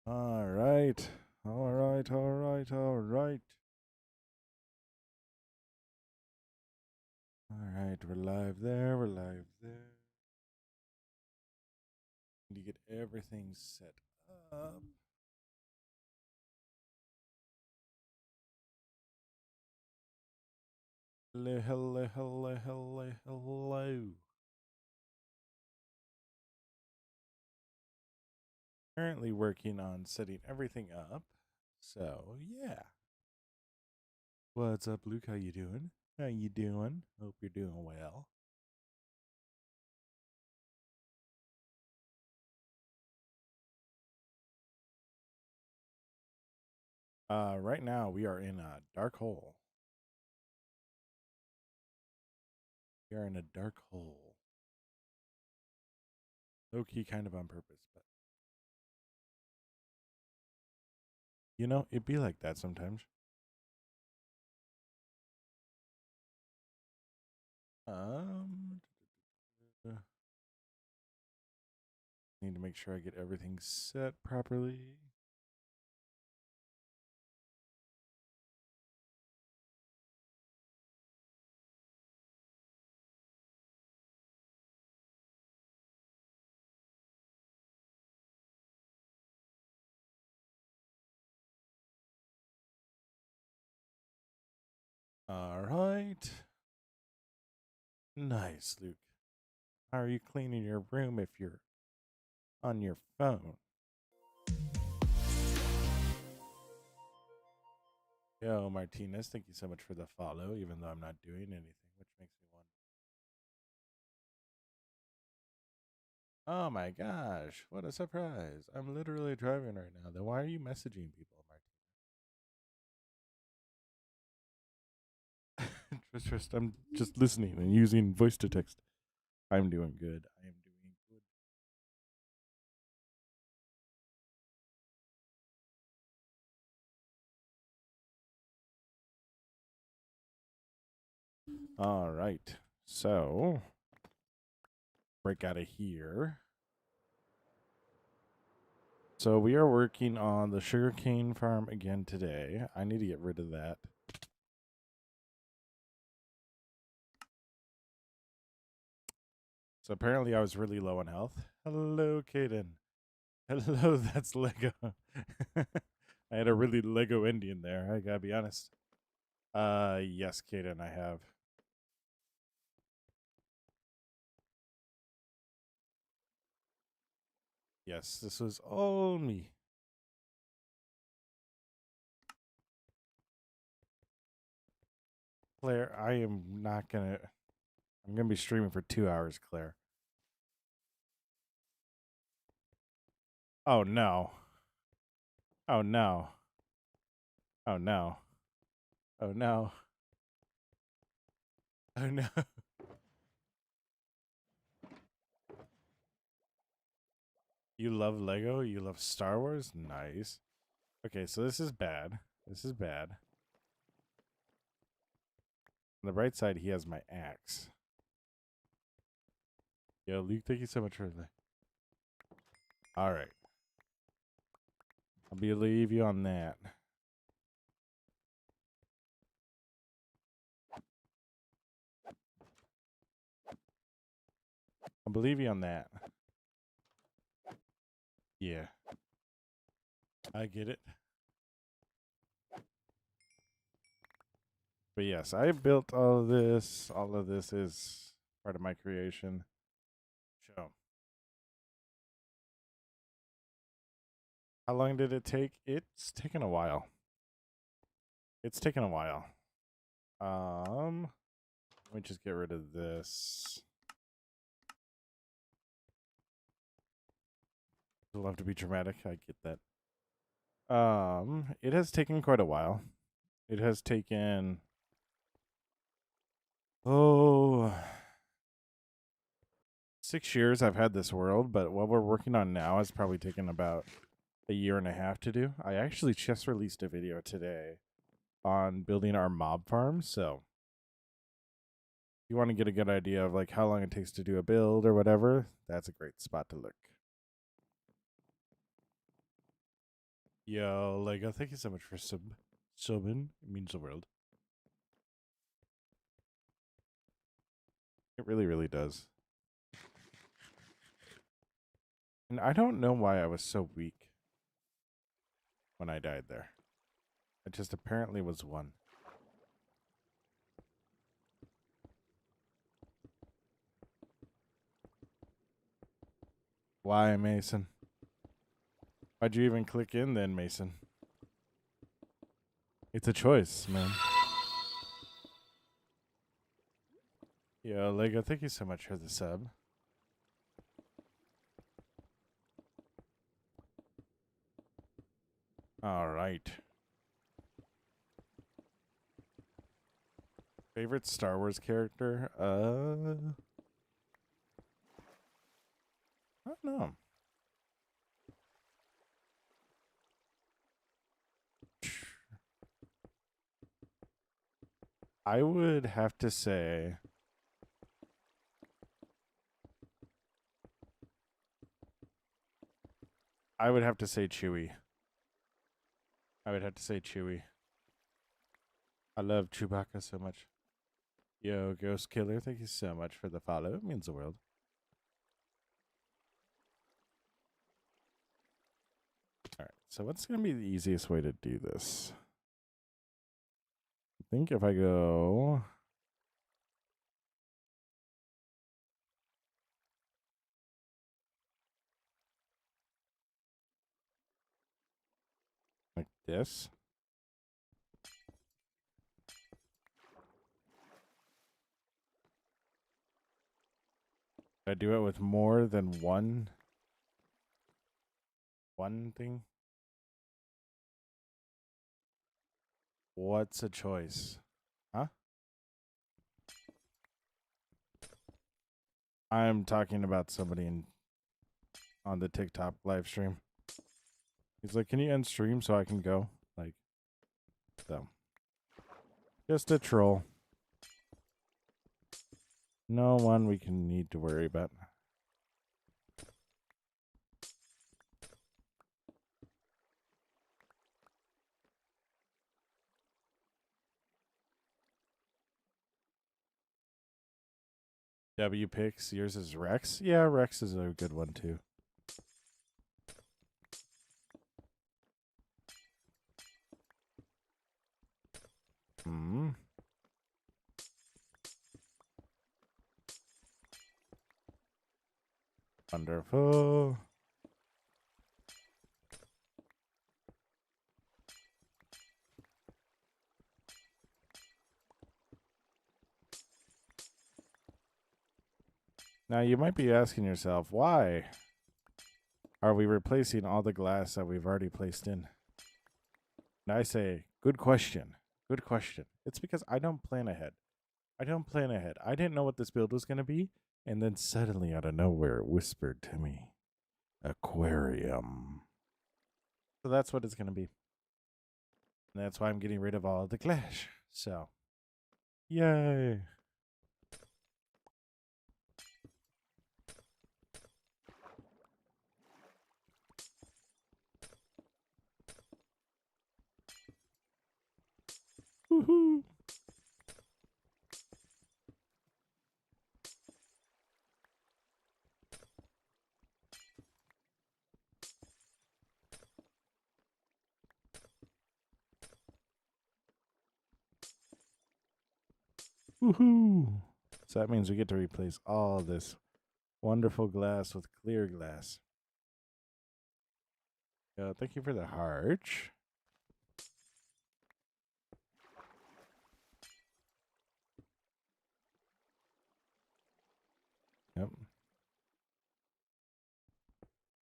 All right. All right. All right. All right. All right. We're live there. We're live there. Need to get everything set up. Hello, hello, hello, hello, hello. Currently working on setting everything up. So, yeah. What's up, Luke? How you doing? How you doing? Hope you're doing well. Right now we are in a dark hole. We are in a dark hole. Low key, kind of on purpose, but it'd be like that sometimes. Um, Need to make sure I get everything set properly. All right. Nice, Luke. How are you cleaning your room if you're on your phone? Yo, Martinez, thank you so much for the follow, even though I'm not doing anything, which makes me wonder. Oh my gosh, what a surprise. I'm literally driving right now. Then why are you messaging people, Martinez? Just, I'm just listening and using voice to text. I'm doing good. I am doing good. All right. So, break out of here. So, we are working on the sugarcane farm again today. I need to get rid of that. So, apparently, I was really low on health. Hello, Kaden. Hello, that's Lego. I had a really Lego Indian there. I gotta be honest. Yes, Kaden, I have. Yes, this was all me. Claire, I am not gonna. I'm gonna be streaming for 2 hours, Claire. Oh no. Oh no. Oh no. Oh no. Oh no. You love Lego? You love Star Wars? Nice. Okay, so this is bad. This is bad. On the right side, he has my axe. Yo, Luke, thank you so much for the. All right. I'll believe you on that. I'll believe you on that. Yeah. I get it. But yes, I built all of this. All of this is part of my creation. Show. How long did it take? It's taken a while. It's taken a while. Let me just get rid of this. I'd love to be dramatic. I get that. It has taken quite a while. It has taken oh 6 years I've had this world, but what we're working on now has probably taken about a year and a half to do. I actually just released a video today on building our mob farm, so if you want to get a good idea of like how long it takes to do a build or whatever, that's a great spot to look. Yo, Lego, thank you so much for subbing. It means the world. It really, really does. And I don't know why I was so weak when I died there. I just apparently was one. Why, Mason? Why'd you even click in then, Mason? It's a choice, man. Yo, Lego, thank you so much for the sub. All right. Favorite Star Wars character? I don't know. I would have to say Chewie. I would have to say Chewie. I love Chewbacca so much. Yo, Ghost Killer, thank you so much for the follow. It means the world. All right, so what's going to be the easiest way to do this? I think if I go... like this. I do it with more than one thing. What's a choice? Huh? I'm talking about somebody on the TikTok live stream. He's like, "Can you end stream so I can go?" Like, so. Just a troll. No one we can need to worry about. W picks. Yours is Rex. Yeah, Rex is a good one too. Hmm. Wonderful. Now you might be asking yourself, why are we replacing all the glass that we've already placed in? And I say, good question. Good question. It's because I don't plan ahead. I didn't know what this build was going to be. And then suddenly, out of nowhere, it whispered to me, aquarium. So that's what it's going to be. And that's why I'm getting rid of all the glass. So, yay. Woohoo. Woohoo. So that means we get to replace all this wonderful glass with clear glass. Thank you for the heart. Yep.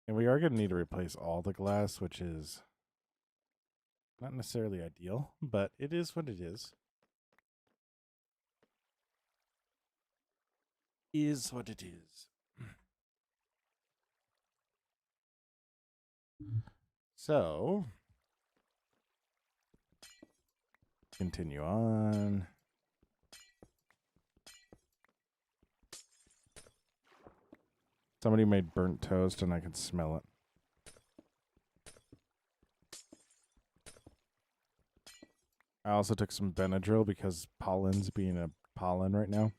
And we are going to need to replace all the glass, which is not necessarily ideal, but it is what it is. Is what it is. So, continue on. Somebody made burnt toast and I could smell it. I also took some Benadryl because pollen's being a pollen right now.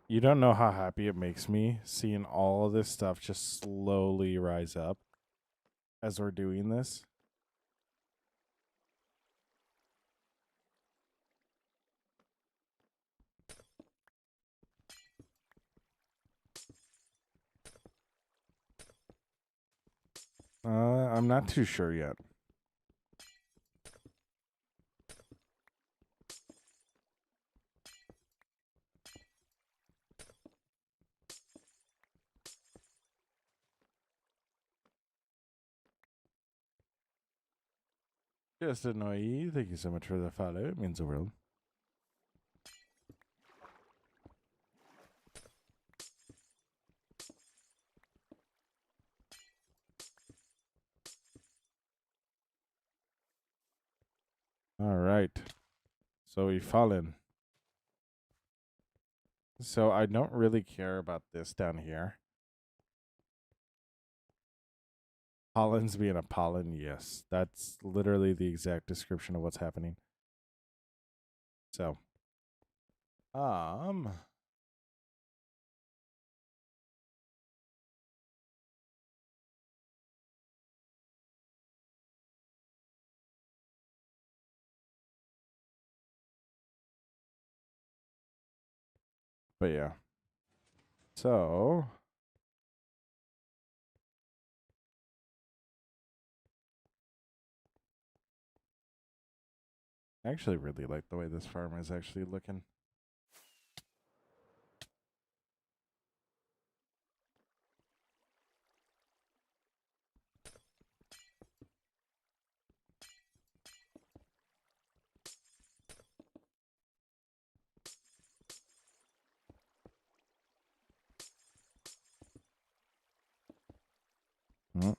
You don't know how happy it makes me seeing all of this stuff just slowly rise up as we're doing this. I'm not too sure yet. Just annoy you. Thank you so much for the follow. It means the world. All right. So we've fallen. So I don't really care about this down here. Pollen's being a pollen, yes. That's literally the exact description of what's happening. So, um, but yeah. So, I actually really like the way this farm is actually looking. Mm.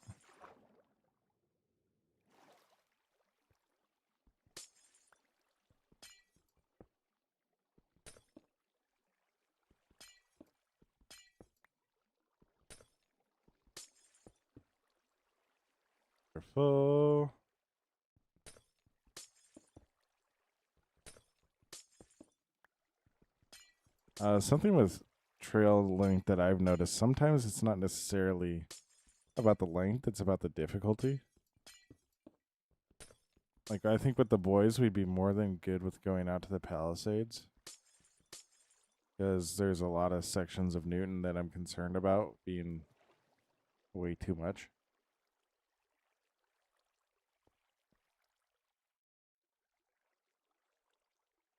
Wonderful. Something with trail length that I've noticed, sometimes it's not necessarily about the length, it's about the difficulty. Like, I think with the boys, we'd be more than good with going out to the Palisades. Because there's a lot of sections of Newton that I'm concerned about being way too much.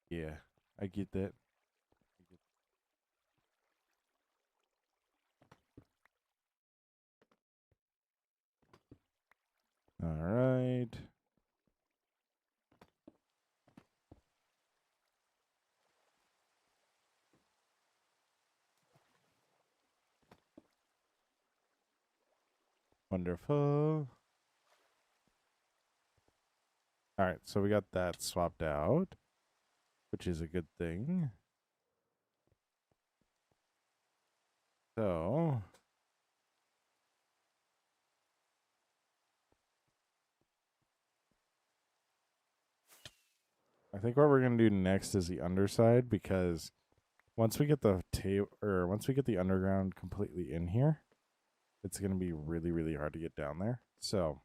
Yeah, I get that. All right. Wonderful. All right, so we got that swapped out, which is a good thing. So, I think what we're going to do next is the underside because once we get the tape or once we get the underground completely in here, it's going to be really, really hard to get down there. So,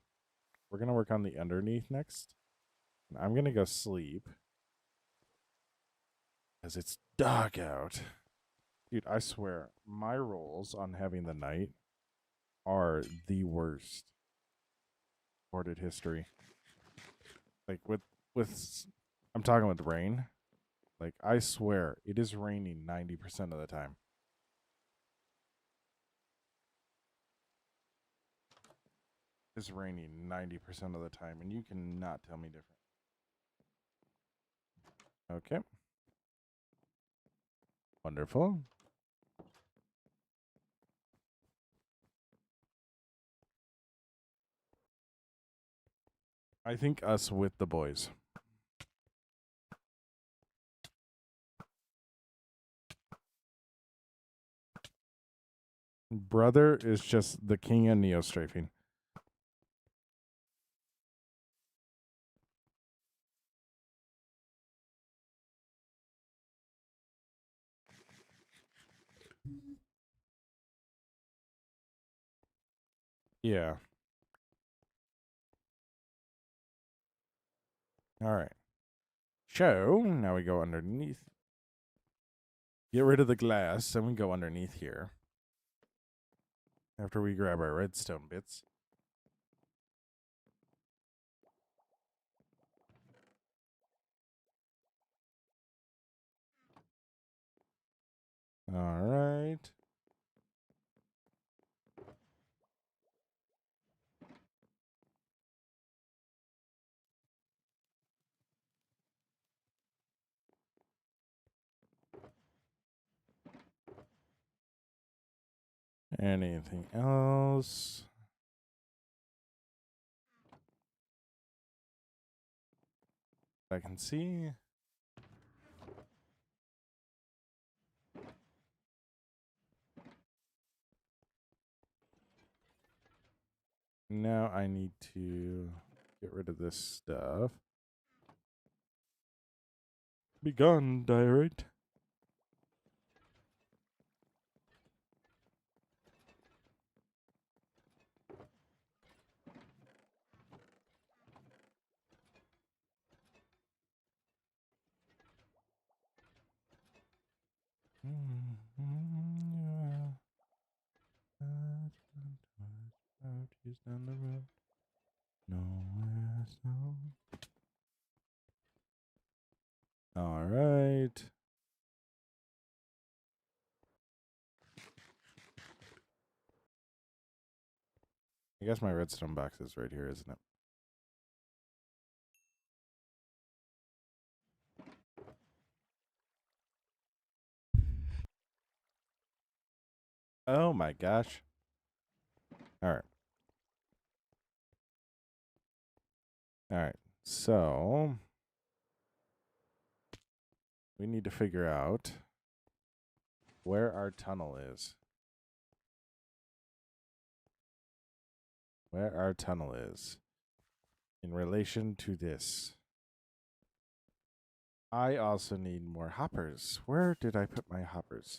we're going to work on the underneath next. And I'm going to go sleep because it's dark out. Dude, I swear, my rolls on having the night are the worst recorded history. Like with I'm talking with rain. Like I swear, it is raining 90% of the time. It's raining 90% of the time, and you cannot tell me different. Okay. Wonderful. I think us with the boys. Brother is just the king of neo strafing. Yeah. All right. So now we go underneath. Get rid of the glass, and we go underneath here. After we grab our redstone bits. All right. Anything else? I can see. Now I need to get rid of this stuff. Be gone, diorite. He's down the road. Nowhere so. All right. I guess my redstone box is right here, isn't it? Oh my gosh. All right. All right. So we need to figure out where our tunnel is. Where our tunnel is in relation to this. I also need more hoppers. Where did I put my hoppers?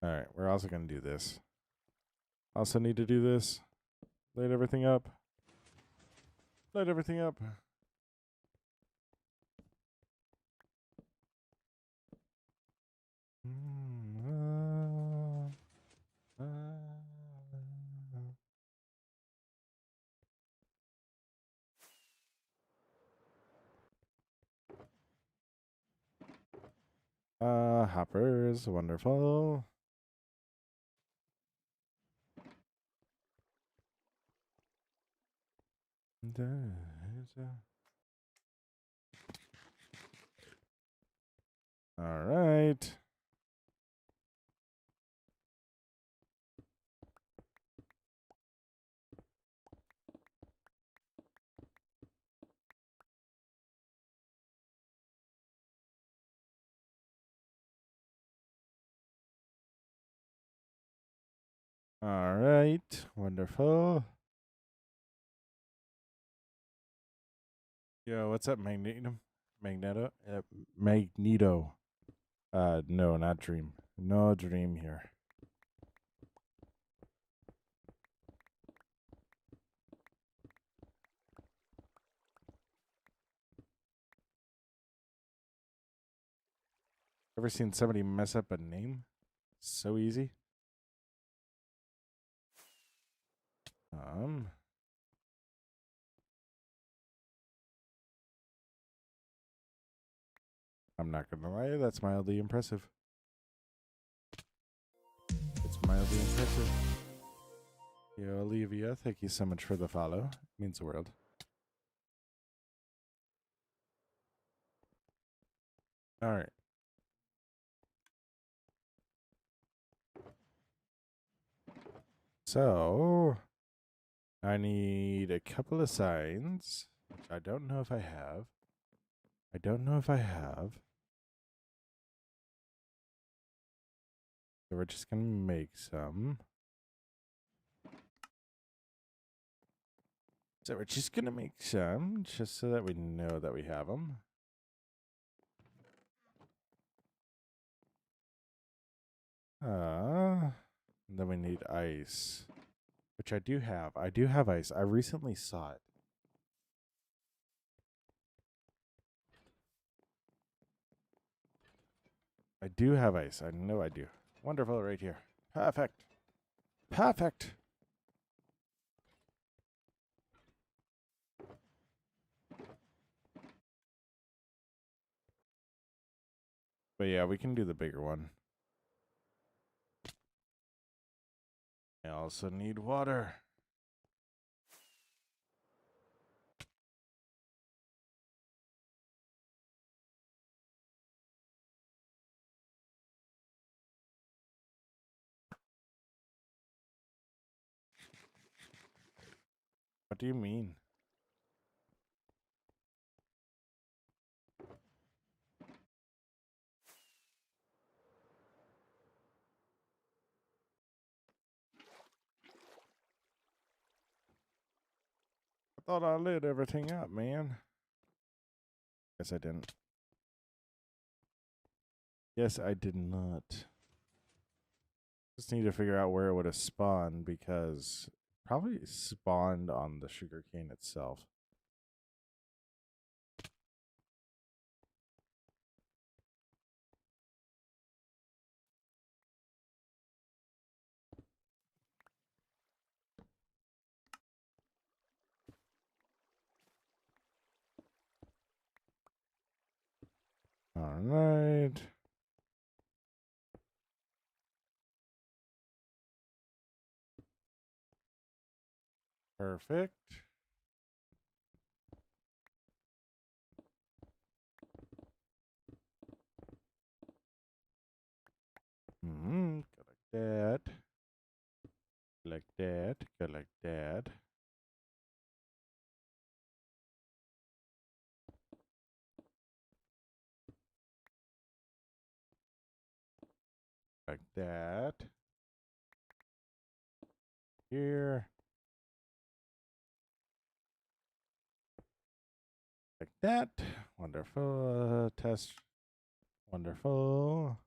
All right, we're also going to do this. Also need to do this. Light everything up. Light everything up. Hoppers, wonderful. All right. All right. Wonderful. Yo, what's up, Magneto? Magneto? Magneto. No, not Dream. No Dream here. Ever seen somebody mess up a name? So easy. I'm not gonna lie, that's mildly impressive. It's mildly impressive. Yo, Olivia, thank you so much for the follow. It means the world. All right. So I need a couple of signs, which I don't know if I have. I don't know if I have. So we're just going to make some. So we're just going to make some just so that we know that we have them. And then we need ice, which I do have. I do have ice. I recently saw it. I do have ice. I know I do. Wonderful right here. Perfect. Perfect. But yeah, we can do the bigger one. I also need water. What do you mean? I thought I lit everything up, man. Guess I didn't. Yes, I did not. Just need to figure out where it would have spawned because probably spawned on the sugarcane itself. All right. Perfect. Go like that. Like that. Go like that. Like that. Here. Like that. Wonderful. Test. Wonderful.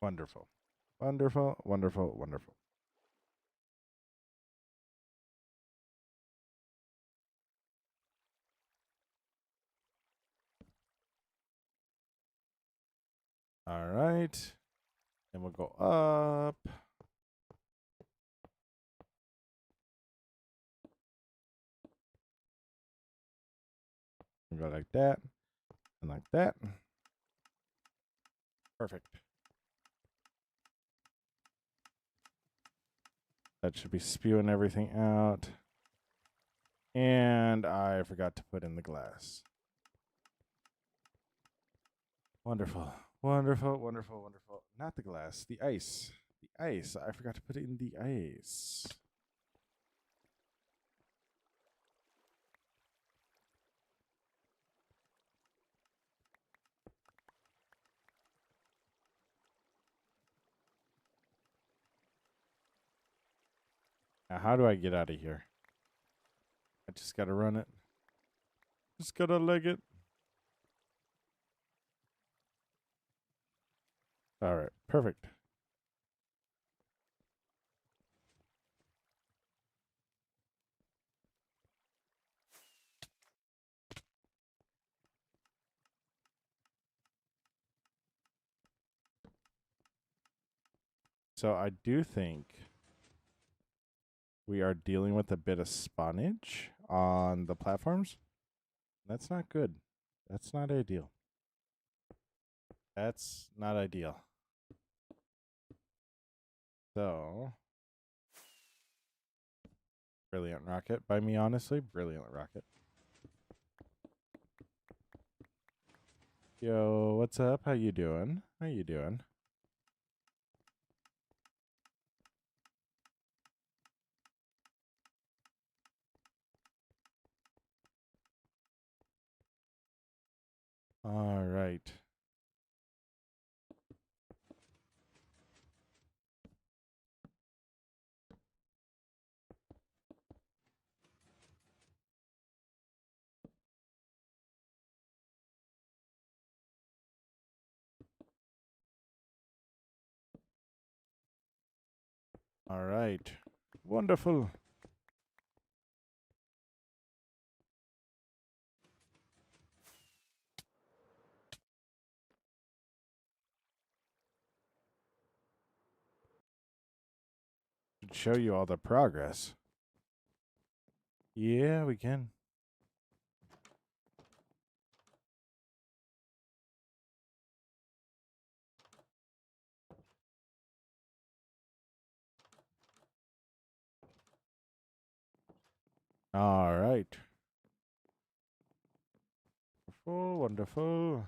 Wonderful. Wonderful. Wonderful. Wonderful. All right. And we'll go up. We'll go like that. And like that. Perfect. That should be spewing everything out. And I forgot to put in the glass. Wonderful. Wonderful, wonderful, wonderful. Not the glass, the ice. The ice. I forgot to put it in the ice. Now, how do I get out of here? I just gotta run it. Just gotta leg it. All right, perfect. So I do think we are dealing with a bit of spawnage on the platforms. That's not good. That's not ideal. That's not ideal. So, brilliant rocket by me, honestly. Brilliant rocket. Yo, what's up? How you doing? How you doing? All right. All right. Wonderful. Should show you all the progress. Yeah, we can. All right. Wonderful, wonderful.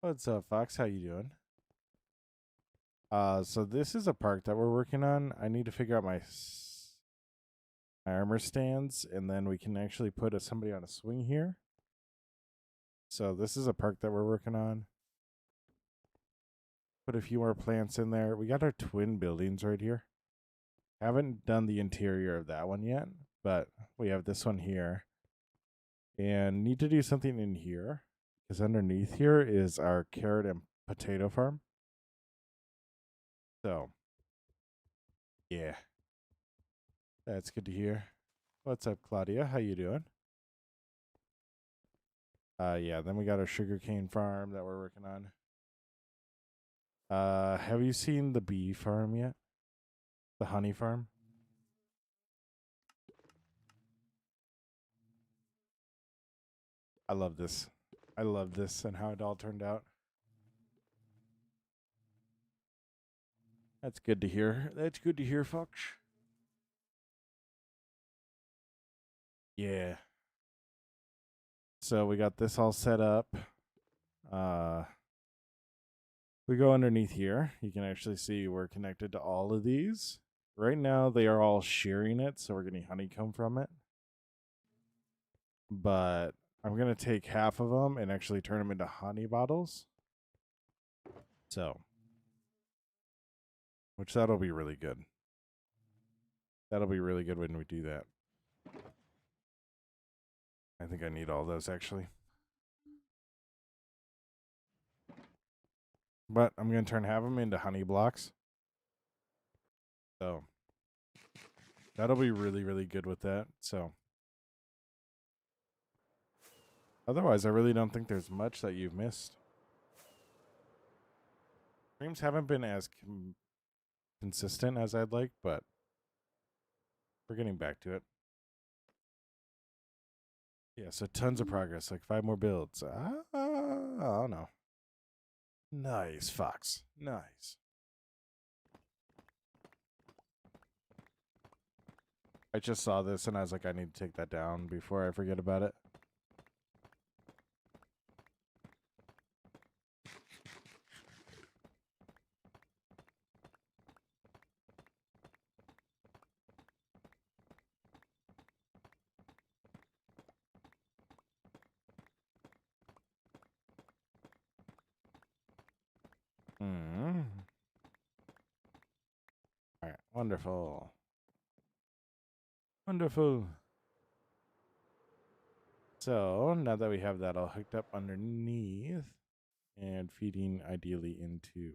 What's up, Fox? How you doing? So this is a park that we're working on. I need to figure out my armor stands, and then we can actually put somebody on a swing here. So this is a park that we're working on. Put a few more plants in there. We got our twin buildings right here. Haven't done the interior of that one yet, but we have this one here. And need to do something in here, because underneath here is our carrot and potato farm. So, yeah. That's good to hear. What's up, Claudia? How you doing? Yeah, then we got our sugarcane farm that we're working on. Have you seen the bee farm yet? The honey farm? I love this. I love this and how it all turned out. That's good to hear. That's good to hear, Fox. Yeah. So we got this all set up. We go underneath here. You can actually see we're connected to all of these. Right now, they are all shearing it, so we're getting honeycomb from it. But I'm going to take half of them and actually turn them into honey bottles. So, which that'll be really good. That'll be really good when we do that. I think I need all those actually. But I'm going to turn half of them into honey blocks. So, that'll be really, really good with that. So, otherwise, I really don't think there's much that you've missed. Streams haven't been as consistent as I'd like, but we're getting back to it. Yeah, so tons of progress, like 5 more builds. I don't know. Nice, Fox. Nice. I just saw this and I was like, I need to take that down before I forget about it. All right, wonderful. Wonderful. So now that we have that all hooked up underneath and feeding ideally into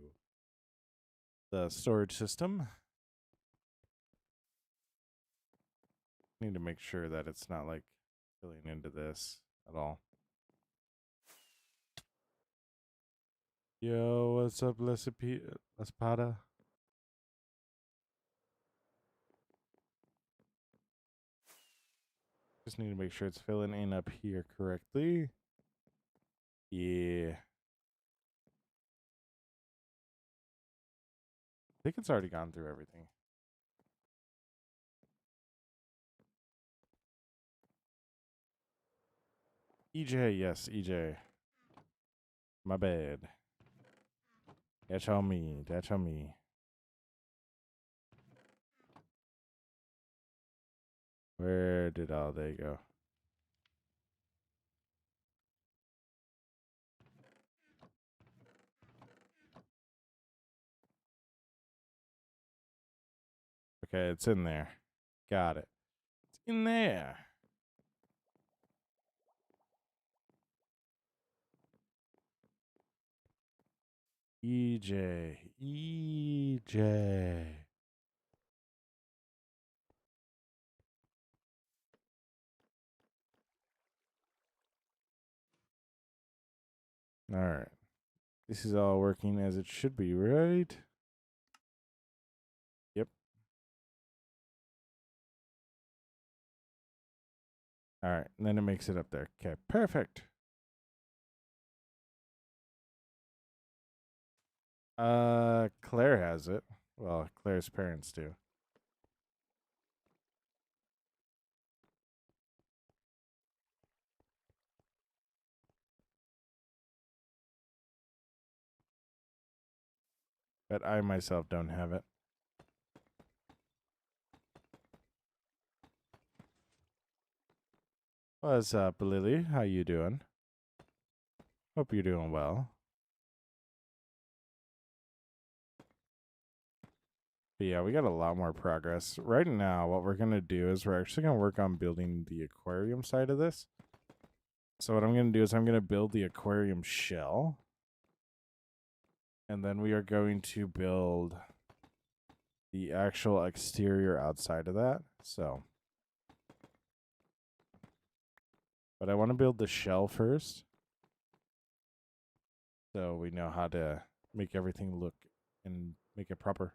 the storage system, need to make sure that it's not like filling into this at all. Yo, what's up, Lespada? Just need to make sure it's filling in up here correctly. Yeah. I think it's already gone through everything. EJ, yes, EJ. My bad. That's on me. That's on me. Where did all they go? Okay, it's in there. Got it. It's in there. EJ. EJ. All right. This is all working as it should be, right? Yep. All right. And then it makes it up there. Okay, perfect. Claire has it. Well, Claire's parents do. But I myself don't have it. What's up, Lily? How you doing? Hope you're doing well. But yeah, we got a lot more progress. Right now, what we're going to do is we're actually going to work on building the aquarium side of this. So what I'm going to do is I'm going to build the aquarium shell. And then we are going to build the actual exterior outside of that. So, but I want to build the shell first. So we know how to make everything look and make it proper.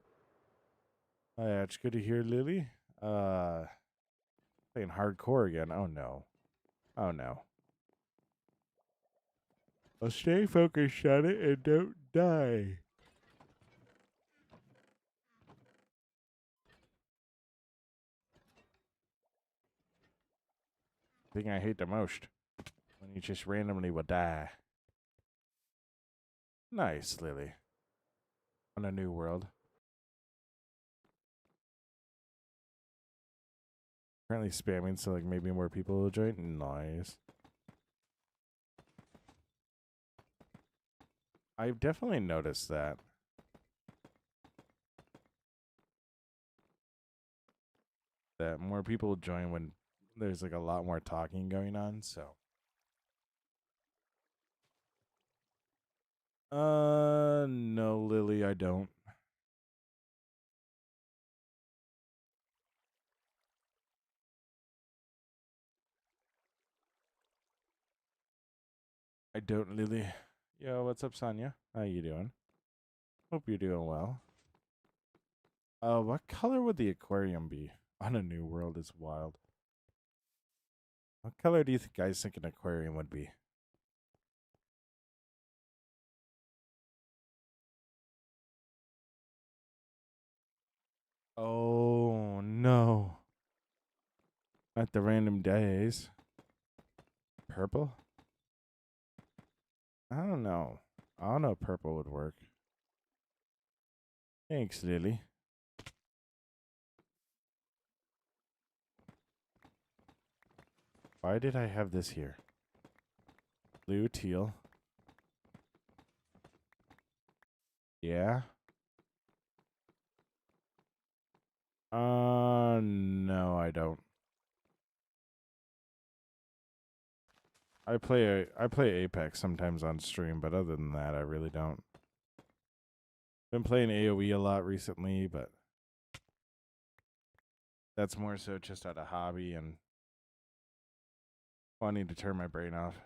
Oh, yeah, it's good to hear, Lily. Playing hardcore again. Oh no. Oh no. Well, stay focused on it and don't die. Thing I hate the most when you just randomly will die. Nice, Lily. On a new world. Currently spamming, so like maybe more people will join. Nice. I've definitely noticed that. That more people join when there's like a lot more talking going on, so. No, Lily, I don't. I don't, Lily. Yo, what's up, Sonia? How you doing? Hope you're doing well. What color would the aquarium be on a new world is wild. What color do you guys think an aquarium would be? Oh, no. Not the random days. Purple? I don't know. I don't know if purple would work. Thanks, Lily. Why did I have this here? Blue, teal. Yeah. No, I don't. I play Apex sometimes on stream, but other than that, I really don't. Been playing AoE a lot recently, but that's more so just out of hobby and wanting to turn my brain off.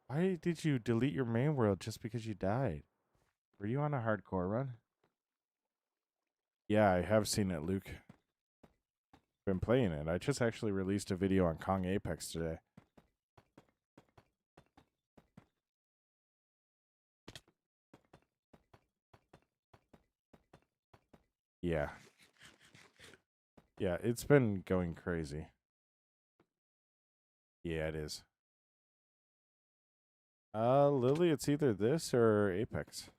Why did you delete your main world just because you died? Were you on a hardcore run? Yeah, I have seen it, Luke. Been playing it. I just actually released a video on Kong Apex today. Yeah. Yeah, it's been going crazy. Yeah, it is. Lily, it's either this or Apex.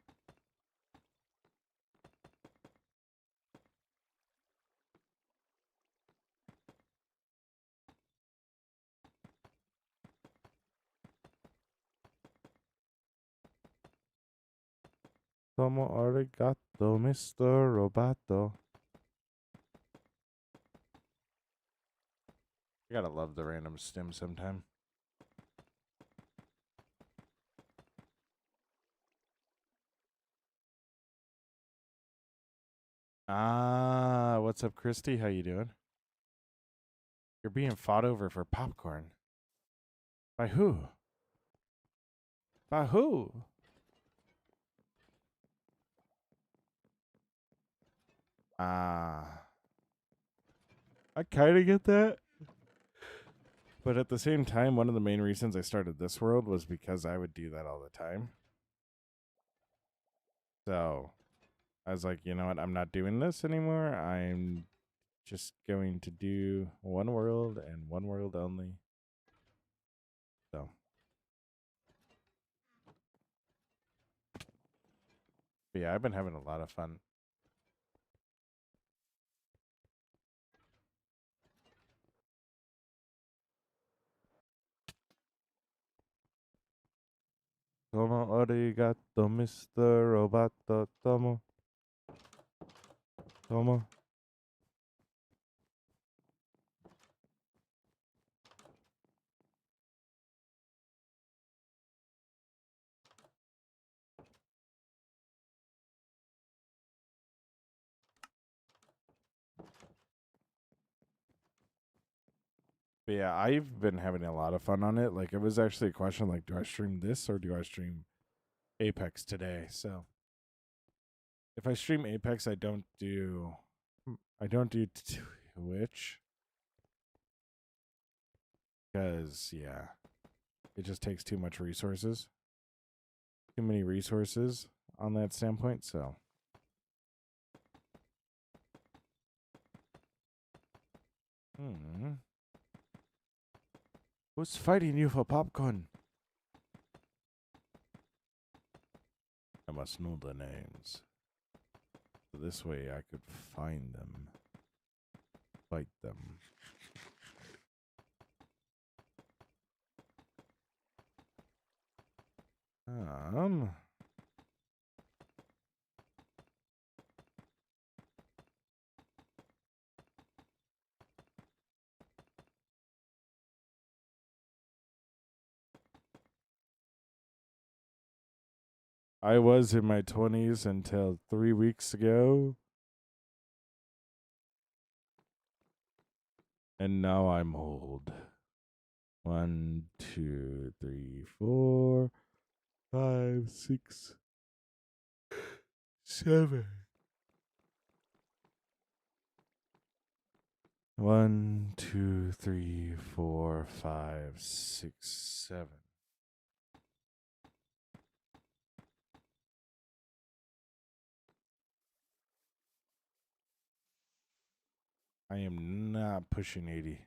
Tomo arigato, Mr. Roboto. You gotta love the random stim sometime. Ah, what's up, Christy? How you doing? You're being fought over for popcorn. By who? By who? Ah, I kind of get that. But at the same time, one of the main reasons I started this world was because I would do that all the time. So I was like, you know what? I'm not doing this anymore. I'm just going to do one world and one world only. So, but yeah, I've been having a lot of fun. Tomo arigato, Mr. Roboto. Tomo. Tomo. But yeah, I've been having a lot of fun on it. Like, it was actually a question like, do I stream this or do I stream Apex today? So if I stream Apex, I don't do Twitch because yeah, it just takes too much resources, too many resources on that standpoint. So who's fighting you for popcorn? I must know the names. So this way I could find them, fight them. Um, I was in my 20s until 3 weeks ago, and now I'm old. 1, 2, 3, 4, 5, 6, 7. 1, 2, 3, 4, 5, 6, 7. I am not pushing 80.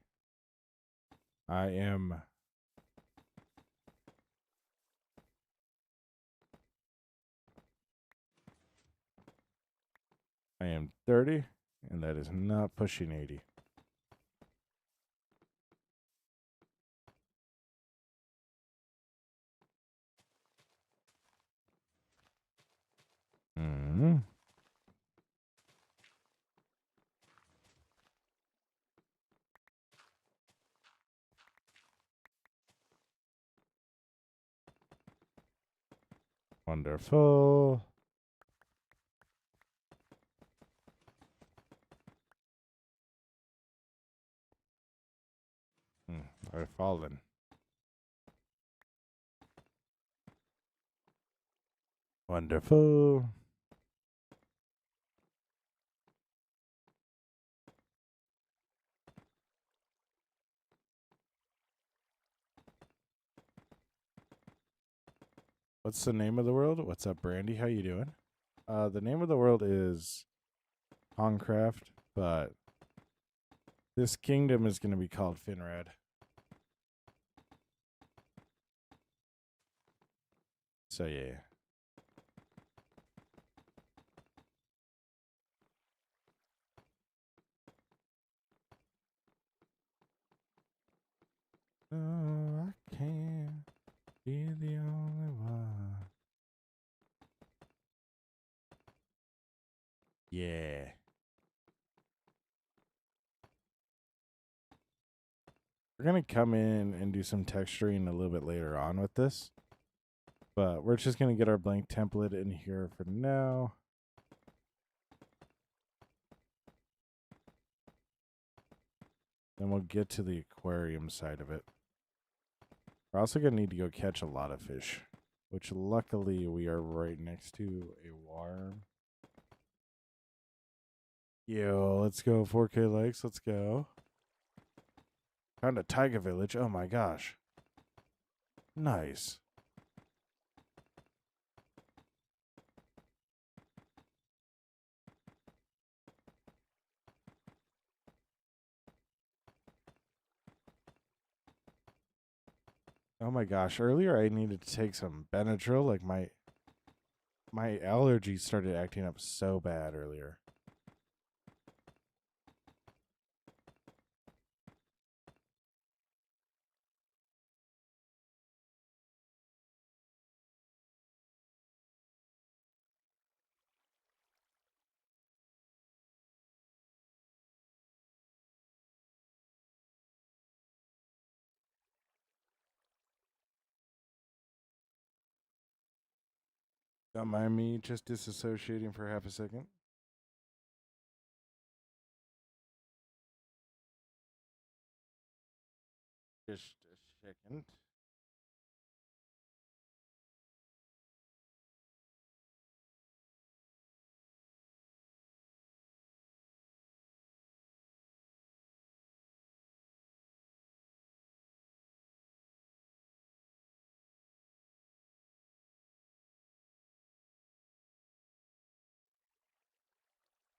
I am I am 30, and that is not pushing 80. Mm-hmm. Wonderful. I've fallen. Wonderful. What's the name of the world? What's up, Brandy? How you doing? The name of the world is Kraft, but this kingdom is going to be called Finrad. So yeah. Oh, I can't be the only one. Yeah. We're going to come in and do some texturing a little bit later on with this. But we're just going to get our blank template in here for now. Then we'll get to the aquarium side of it. We're also going to need to go catch a lot of fish, which luckily we are right next to a worm. Yo, let's go. 4K likes. Let's go. Found a taiga village. Oh my gosh. Nice. Oh my gosh. Earlier I needed to take some Benadryl. Like my allergies started acting up so bad earlier. Don't mind me just disassociating for half a second. Just a second.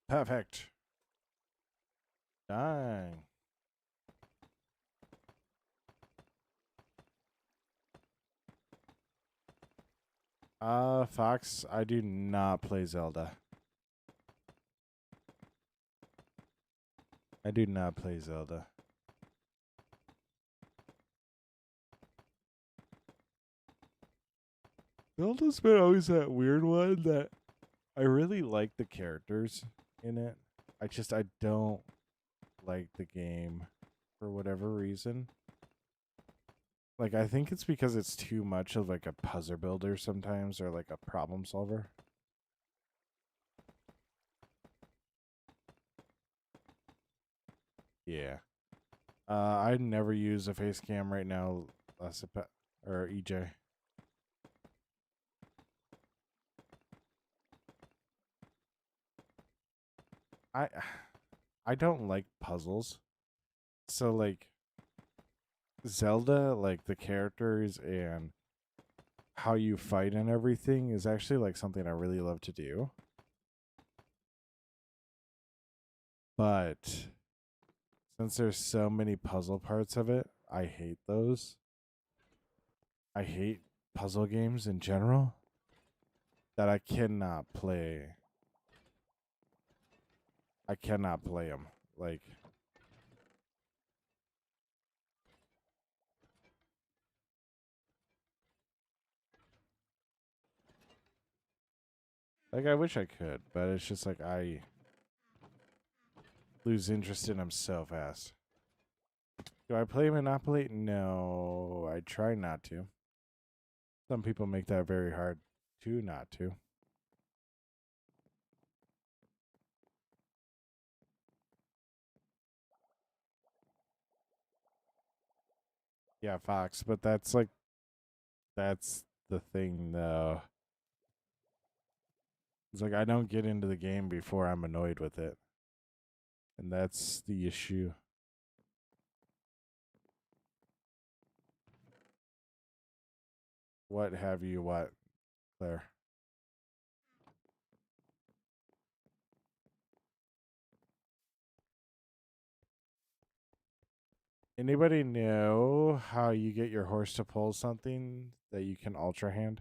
Perfect. Dang. Fox, I do not play Zelda. I do not play Zelda. Zelda's been always that weird one that I really like the characters in it. I don't like the game for whatever reason. Like, I think it's because it's too much of like a puzzle builder sometimes, or like a problem solver. Yeah. I never use a face cam right now, or EJ. I I don't like puzzles. So like Zelda, like the characters and how you fight and everything is actually like something I really love to do. But since there's so many puzzle parts of it, I hate those. I hate puzzle games in general that I cannot play. I cannot play them. Like I wish I could, but it's just like I lose interest in them so fast. Do I play Monopoly? No, I try not to. Some people make that very hard to not to. Yeah, Fox, but that's the thing though. It's like I don't get into the game before I'm annoyed with it. And that's the issue. What have you what? There. Anybody know how you get your horse to pull something that you can ultra hand?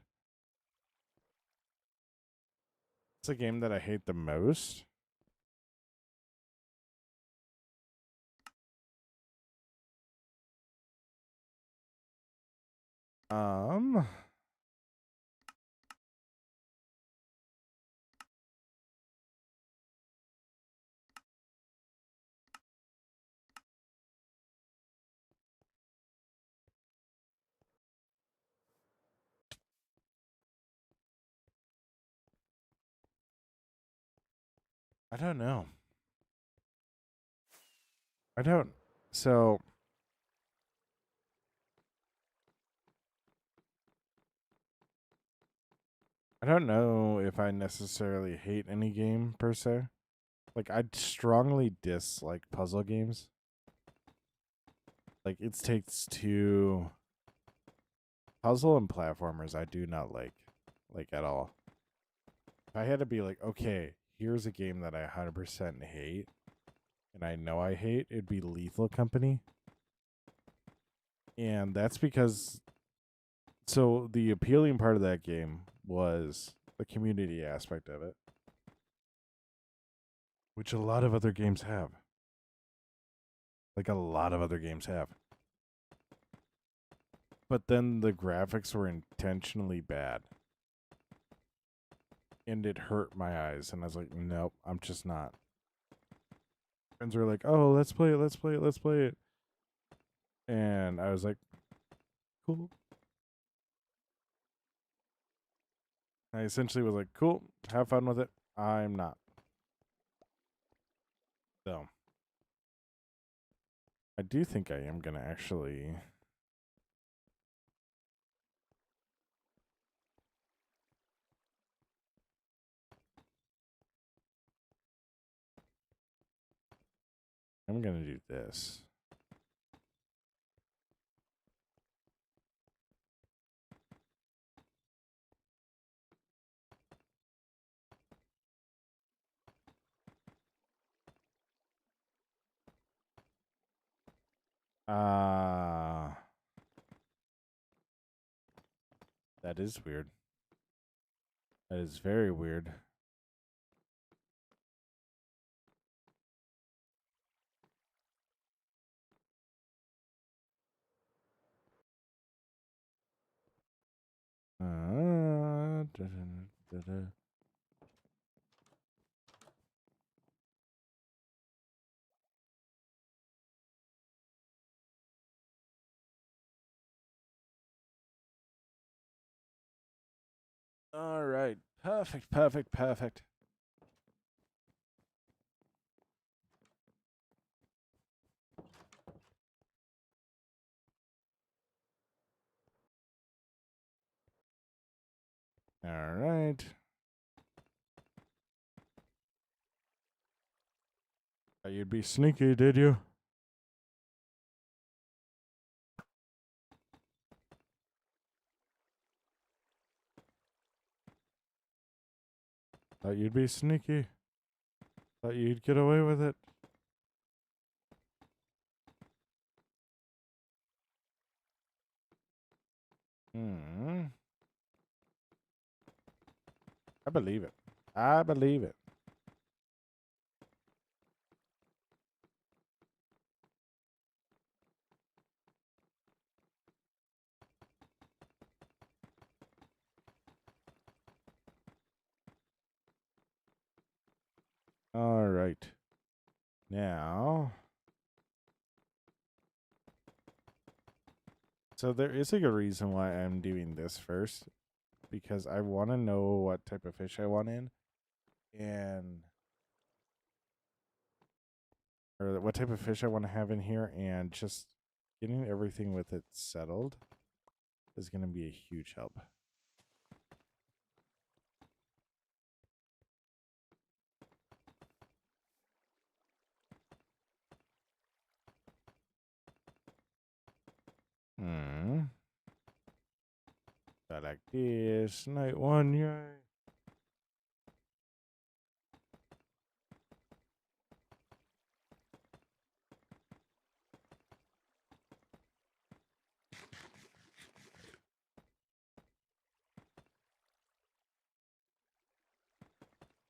It's a game that I hate the most. Um, I don't know. I don't. So I don't know if I necessarily hate any game per se. Like I strongly dislike puzzle games. Like it takes two puzzle and platformers I do not like at all. If I had to be like, okay, here's a game that I 100% hate and I know I hate, it'd be Lethal Company. And that's because so the appealing part of that game was the community aspect of it, which a lot of other games have. Like a lot of other games have. But then the graphics were intentionally bad. And it hurt my eyes. And I was like, nope, I'm just not. Friends were like, oh, let's play it, let's play it, let's play it. And I was like, cool. I essentially was like, cool, have fun with it. I'm not. So I do think I am going to actually. I'm going to do this. That is weird. That is very weird. Da, da, da. All right. Perfect, perfect, perfect. All right. Thought you'd be sneaky, did you? Thought you'd be sneaky. Thought you'd get away with it. Hmm. I believe it. I believe it. All right. Now, so there is a good reason why I'm doing this first, because I want to know what type of fish I want in, and or what type of fish I want to have in here, and just getting everything with it settled is going to be a huge help. That like this. Night one, yay.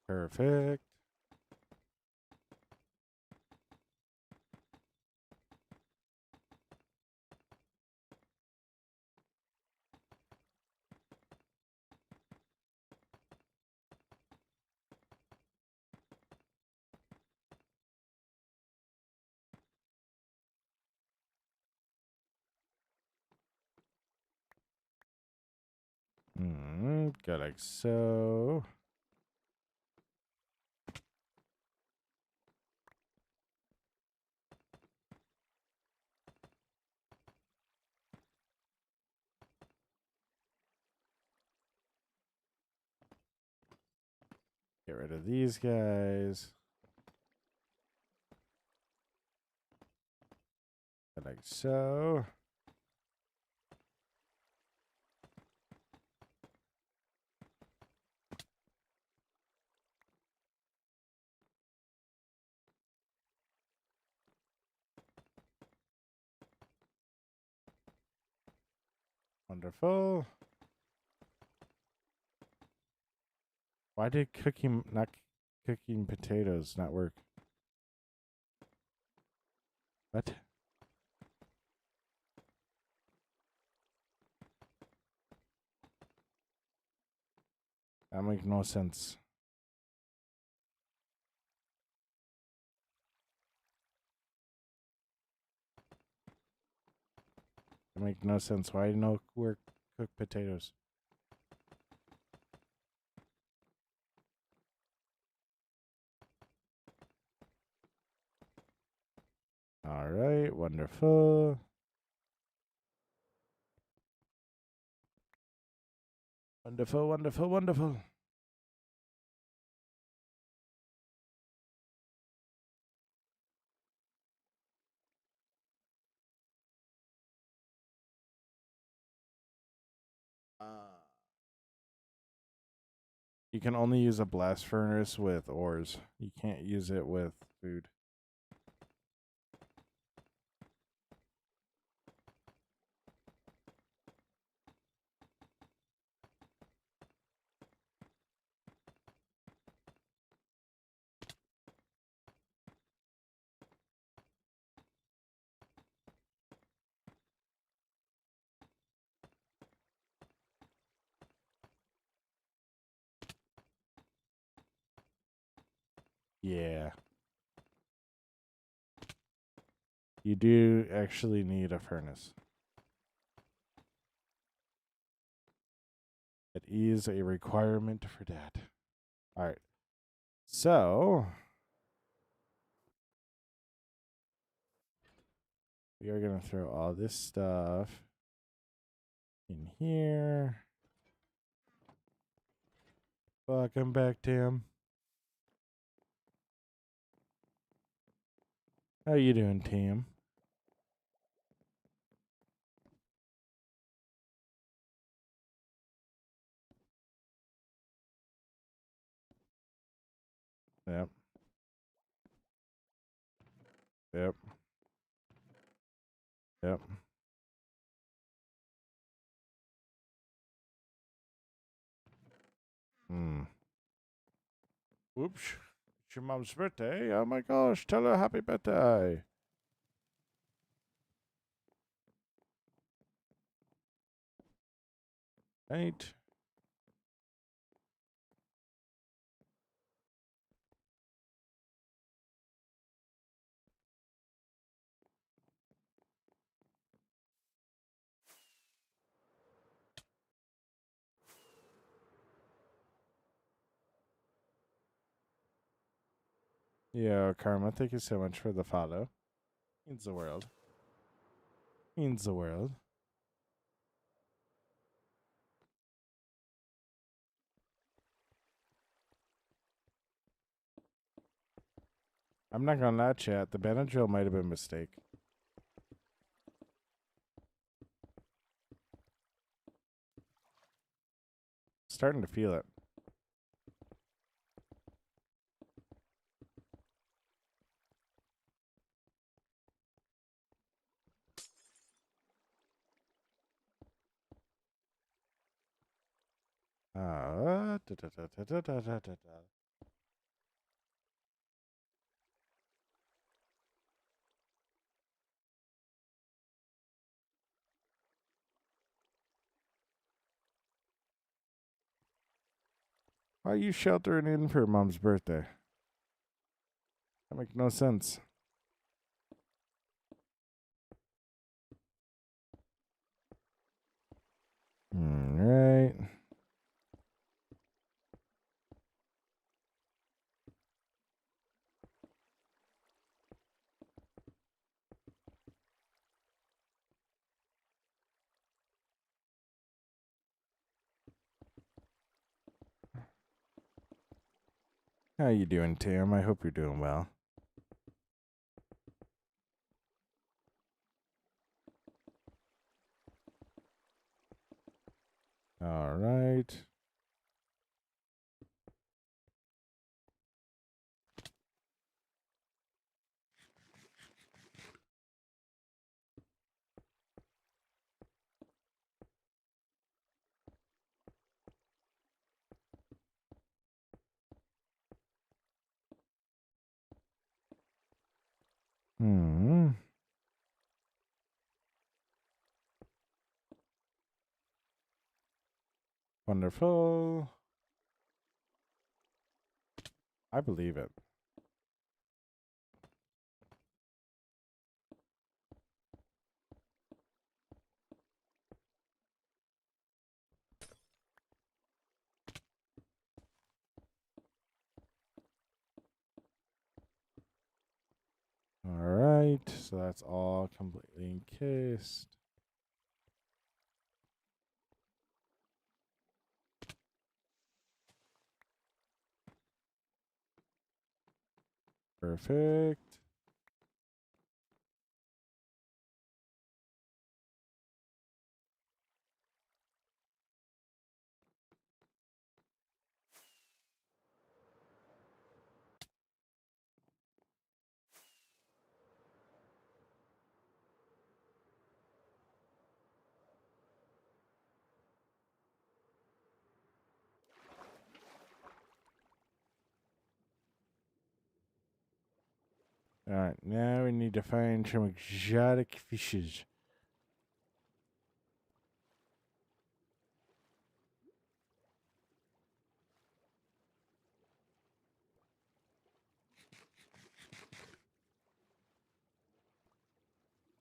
Perfect. Go like so. Get rid of these guys. Go like so. Wonderful. Why did cooking potatoes not work? What? That makes no sense. That makes no sense. Why no work cook potatoes? All right, wonderful. Wonderful, wonderful, wonderful. You can only use a blast furnace with ores. You can't use it with food. Yeah. You do actually need a furnace. It is a requirement for that. All right. So, we are going to throw all this stuff in here. Welcome back, Tim. How you doing, Tim? Yep. Yep. Yep. Oops. It's your mom's birthday. Oh my gosh. Tell her happy birthday. Right. Yeah, Karma, thank you so much for the follow. Means the world. Means the world. I'm not gonna lie, chat. The Benadryl might have been a mistake. Starting to feel it. Da, da, da, da, da, da, da, da. Why are you sheltering in for Mom's birthday? That makes no sense. All right. How you doing, Tim? I hope you're doing well. All right. Hmm. Wonderful. I believe it. All right. So that's all completely encased. Perfect. All right. Now we need to find some exotic fishes.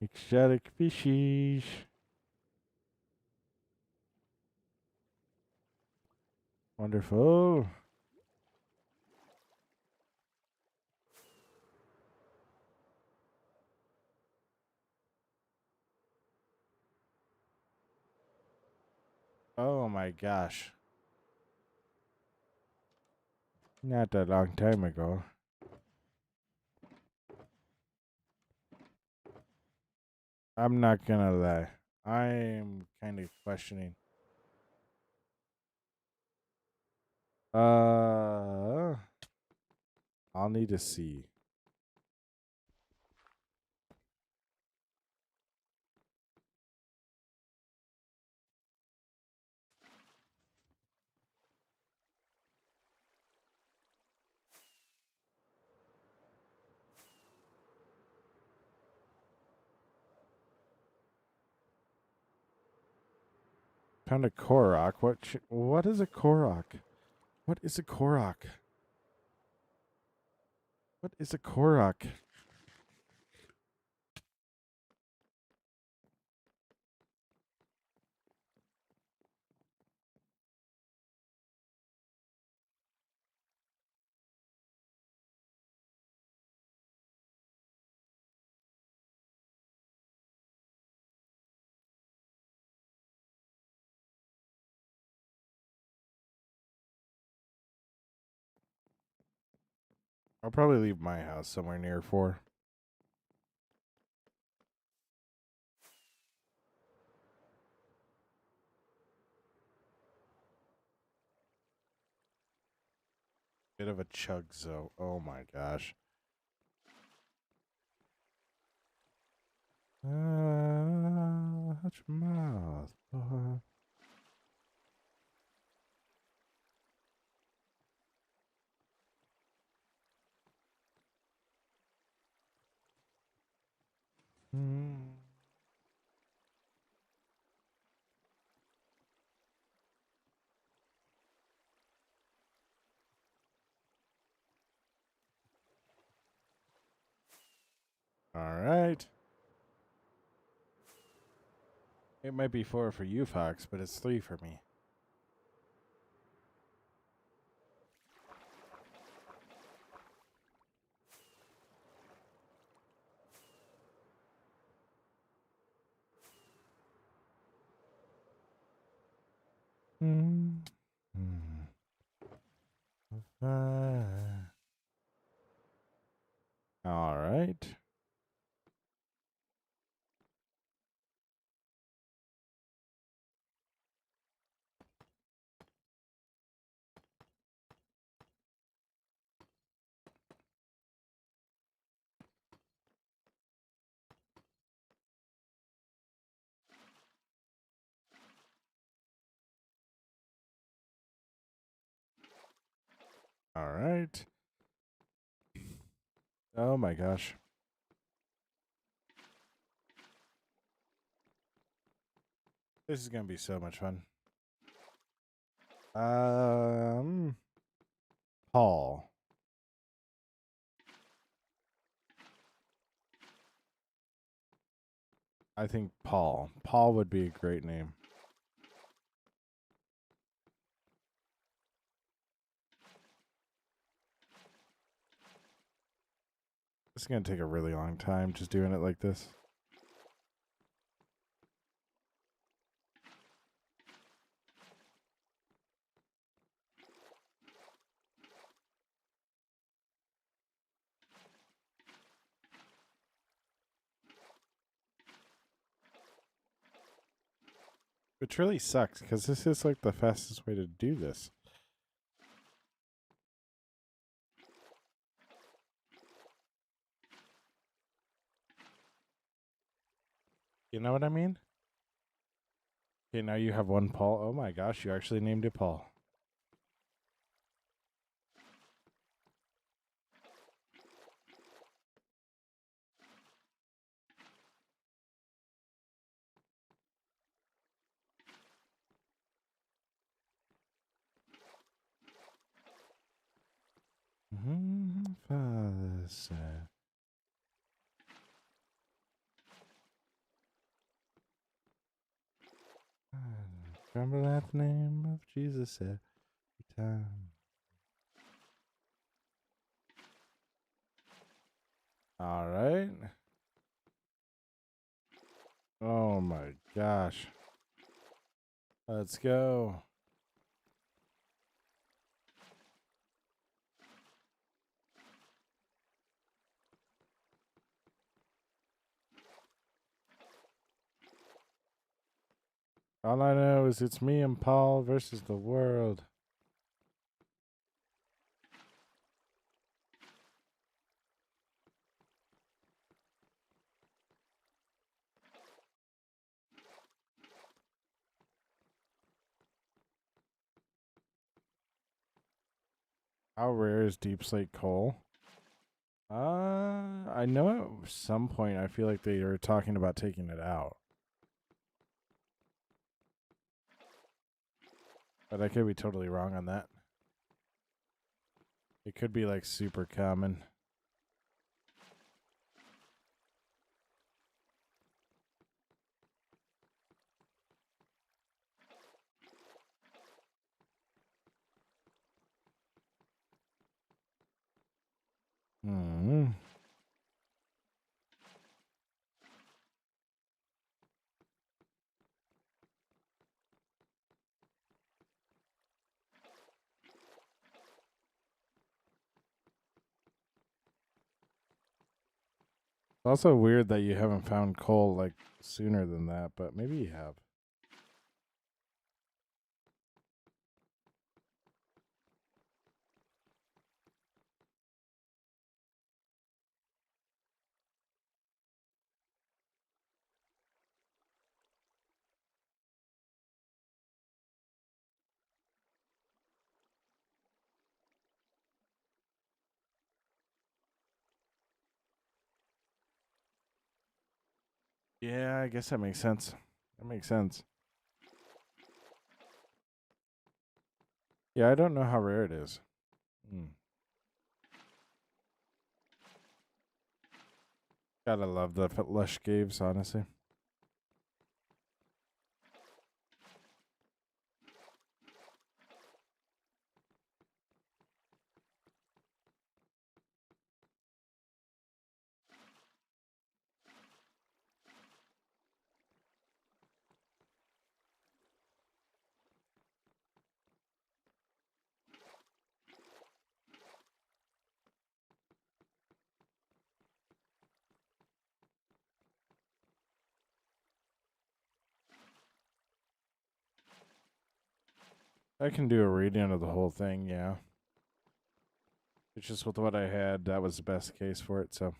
Exotic fishes. Wonderful. Oh my gosh. Not that long time ago. I'm not gonna lie. I'm kind of questioning. Uh, I'll need to see. Found a Korok. What is a Korok? What is a Korok? What is a Korok? I'll probably leave my house somewhere near 4. Bit of a chug, so oh my gosh. Watch your mouth, boy. Mm. All right. It might be 4 for you, Fox, but it's 3 for me. Mm. Mm. All right. All right. Oh my gosh. This is going to be so much fun. Paul. I think Paul. Paul would be a great name. It's going to take a really long time just doing it like this. Which really sucks because this is like the fastest way to do this. You know what I mean? Okay, now you have one Paul. Oh my gosh, you actually named it Paul. Father said. Tremble at the name of Jesus every time. All right. Oh my gosh. Let's go. All I know is it's me and Paul versus the world. How rare is deep slate coal? I know at some point I feel like they were talking about taking it out. But I could be totally wrong on that. It could be like super common. Hmm. It's also weird that you haven't found coal like sooner than that, but maybe you have. Yeah, I guess that makes sense. That makes sense. Yeah, I don't know how rare it is. Mm. Gotta love the lush caves, honestly. I can do a reading of the whole thing, yeah. It's just with what I had, that was the best case for it, so.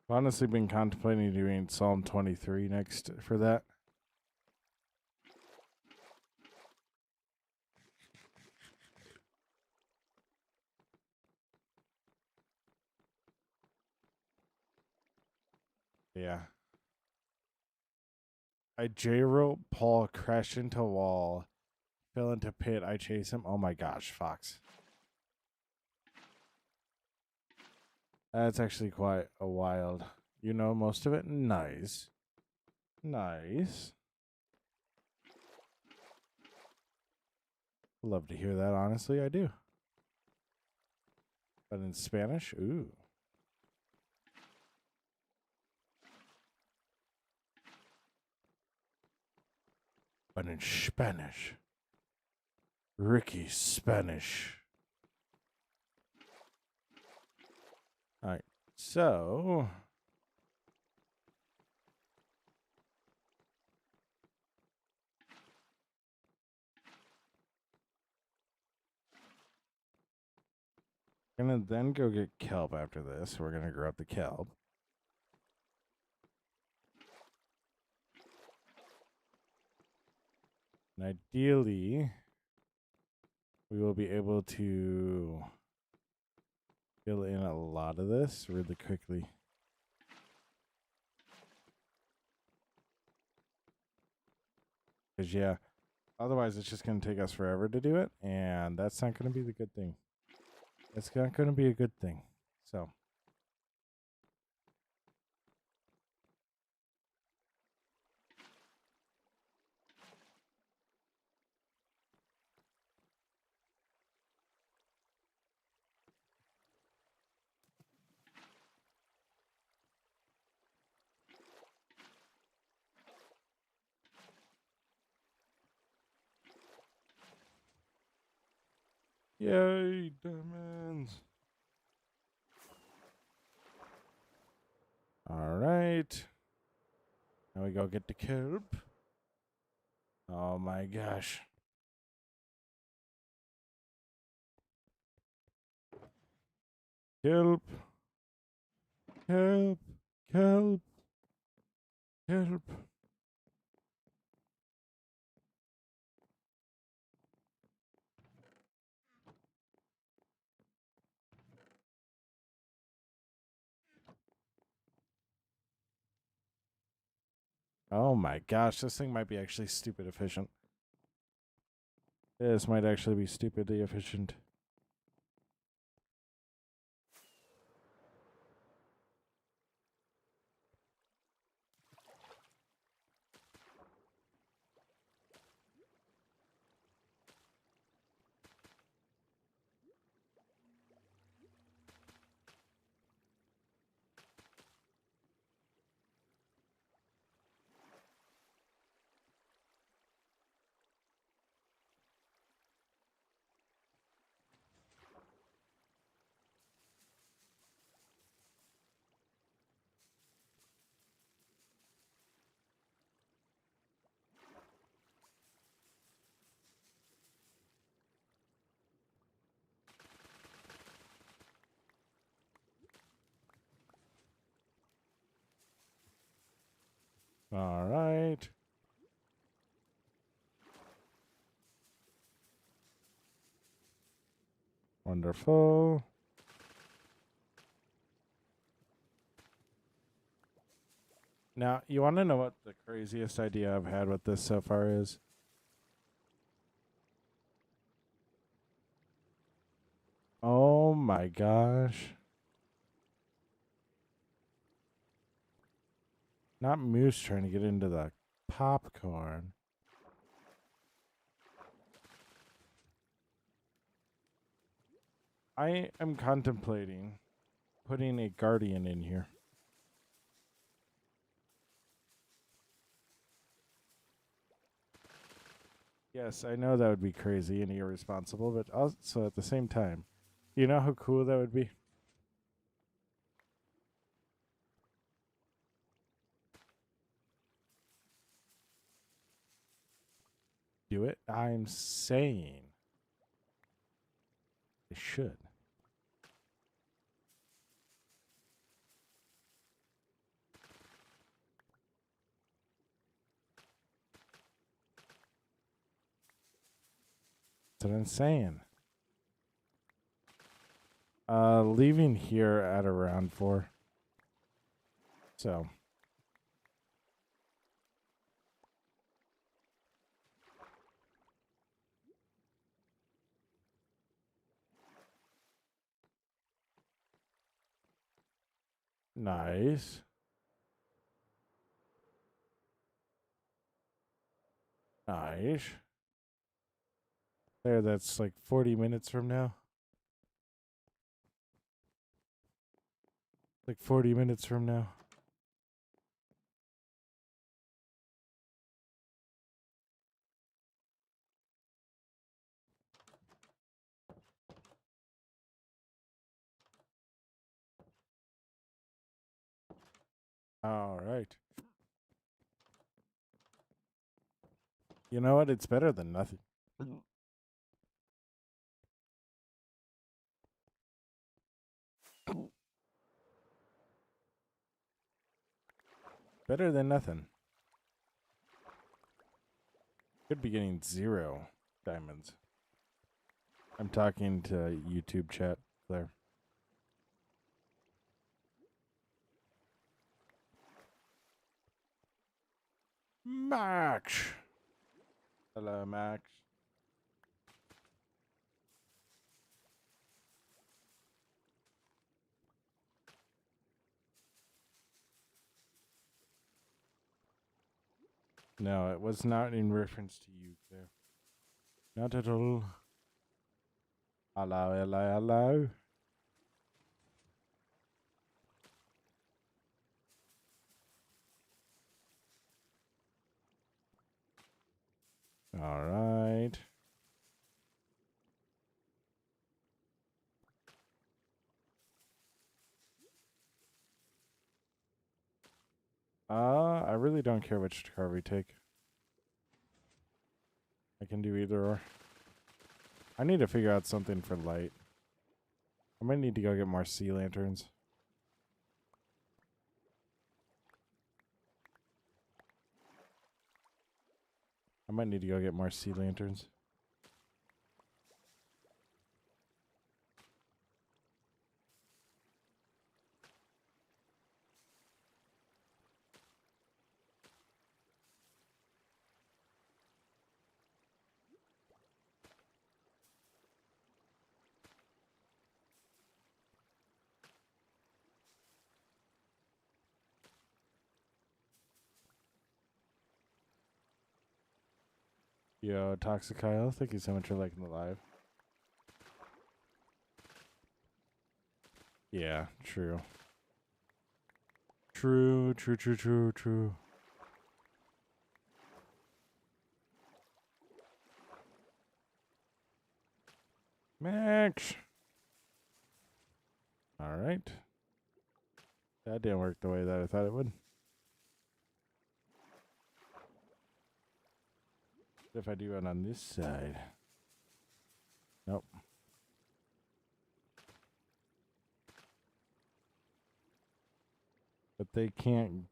I've honestly been contemplating doing Psalm 23 next for that. Yeah. I J-rope, Paul crashed into wall, fell into pit, I chase him. Oh my gosh, Fox. That's actually quite a wild. You know most of it? Nice. Nice. Love to hear that, honestly, I do. But in Spanish? Ooh. But in Spanish. Ricky Spanish. Alright. So gonna then go get kelp after this. We're gonna grow up the kelp. And ideally, we will be able to fill in a lot of this really quickly. Because, yeah, otherwise it's just going to take us forever to do it. And that's not going to be the good thing. It's not going to be a good thing. So. Yay, diamonds. All right. Now we go get the kelp. Oh my gosh. Kelp. Kelp. Kelp. Kelp. Oh my gosh, this thing might be actually stupid efficient. This might actually be stupidly efficient. All right. Wonderful. Now, you want to know what the craziest idea I've had with this so far is? Oh my gosh. Not Moose trying to get into the popcorn. I am contemplating putting a guardian in here. Yes, I know that would be crazy and irresponsible, but also at the same time, you know how cool that would be? Do it? I'm saying I should. That's what I'm saying. Leaving here at around 4. So. Nice. Nice. There, that's like 40 minutes from now. Like 40 minutes from now. All right. You know what? It's better than nothing. Better than nothing. Could be getting 0 diamonds. I'm talking to YouTube chat there. Max. Hello, Max. No, it was not in reference to you, Claire. Not at all. Hello, hello, hello. All right. I really don't care which car we take. I can do either or. I need to figure out something for light. I might need to go get more sea lanterns. I might need to go get more sea lanterns. Yo, Toxic Kyle, thank you so much for liking the live. Yeah, true. True, true, true, true, true. Max! Alright. That didn't work the way that I thought it would. What if I do it on this side? Nope. But they can't.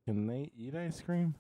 Can they eat ice cream?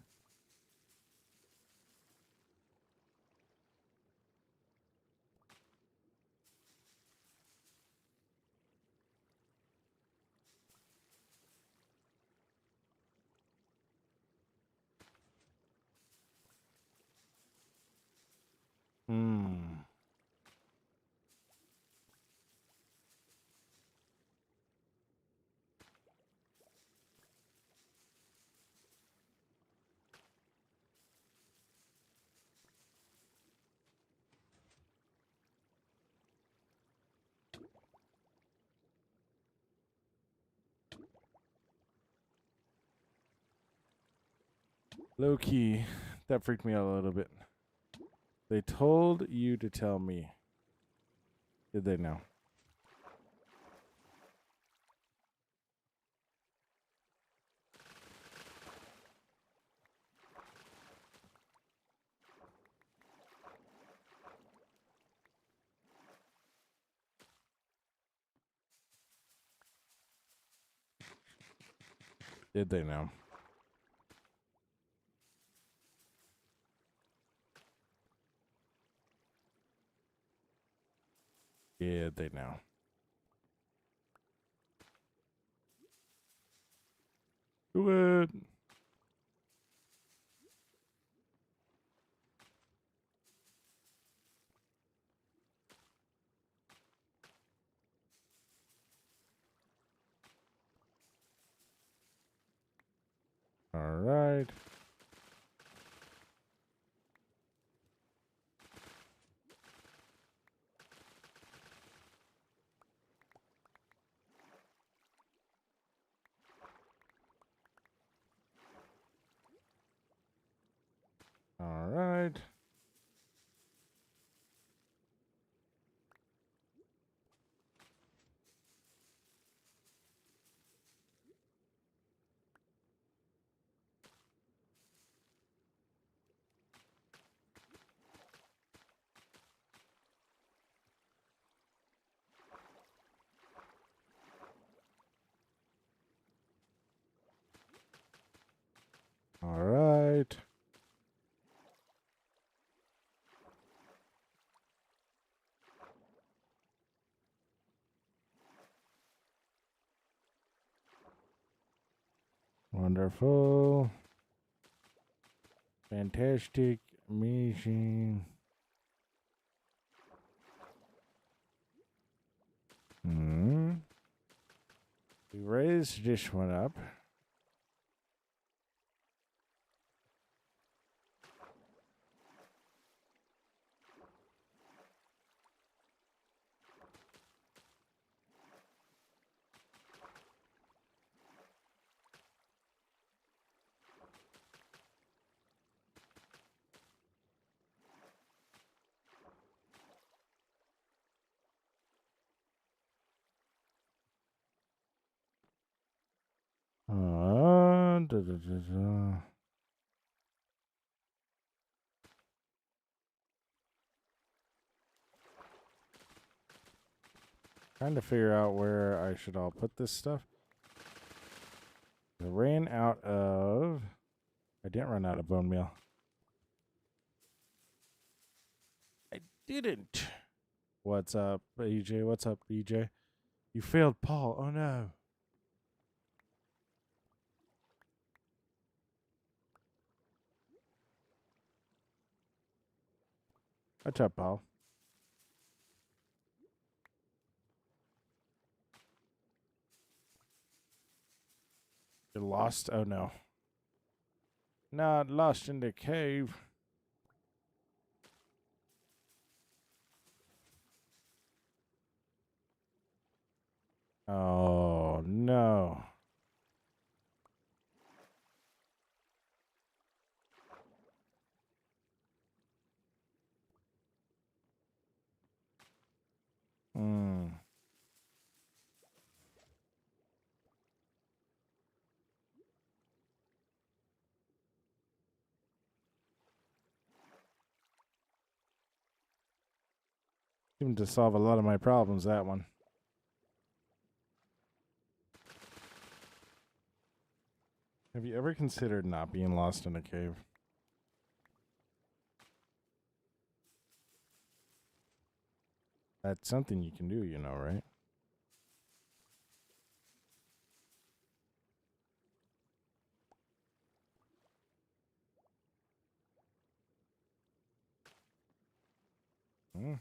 Low key, that freaked me out a little bit. They told you to tell me. Did they know? Did they know? Did they know? Do it. All right. All right. All right. Wonderful. Fantastic. Amazing. Hmm. We raised this one up. Da, da, da, da. Trying to figure out where I should all put this stuff. I ran out of... I didn't run out of bone meal. I didn't. What's up, EJ? What's up, EJ? You failed Paul. Oh, no. What's up, Paul? You're lost? Oh, no. Not lost in the cave. Oh, no. Hmm. Seemed to solve a lot of my problems, that one. Have you ever considered not being lost in a cave? That's something you can do, you know, right? Hmm.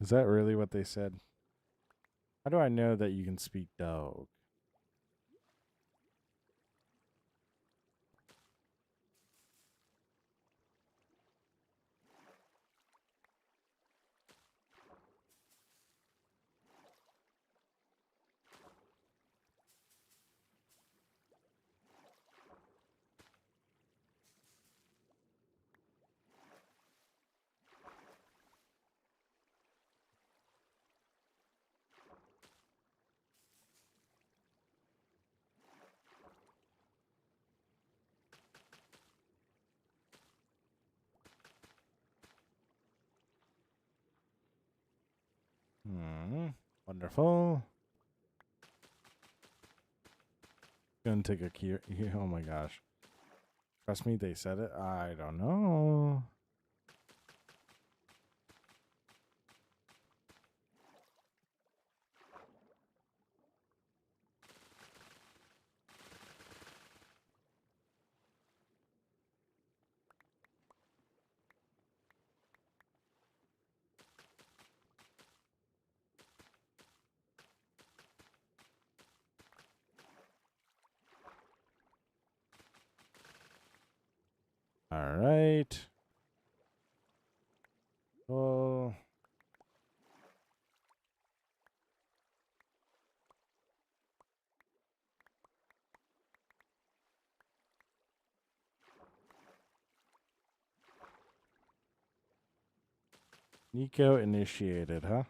Is that really what they said? How do I know that you can speak dog? Wonderful. Gonna take a key. Oh my gosh. Trust me, they said it. I don't know. All right. Well, Nico initiated, huh?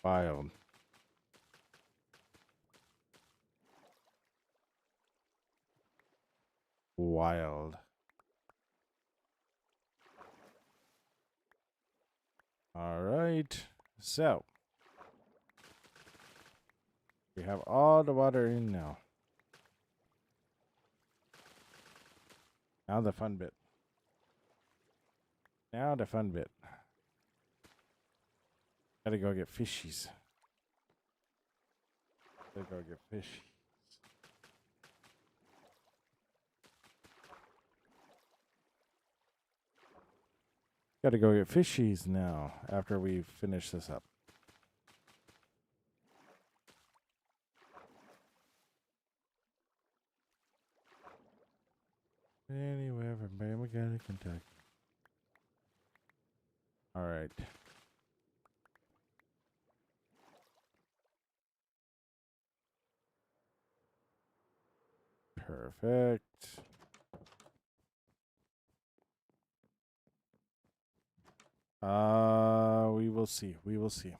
Wild. Wild. All right. So, we have all the water in now. Now the fun bit. Now the fun bit. Gotta go get fishies. Gotta go get fish. Gotta go get fishies now after we finish this up. Anywhere from Bama, Kentucky. All right. Perfect. We will see. We will see.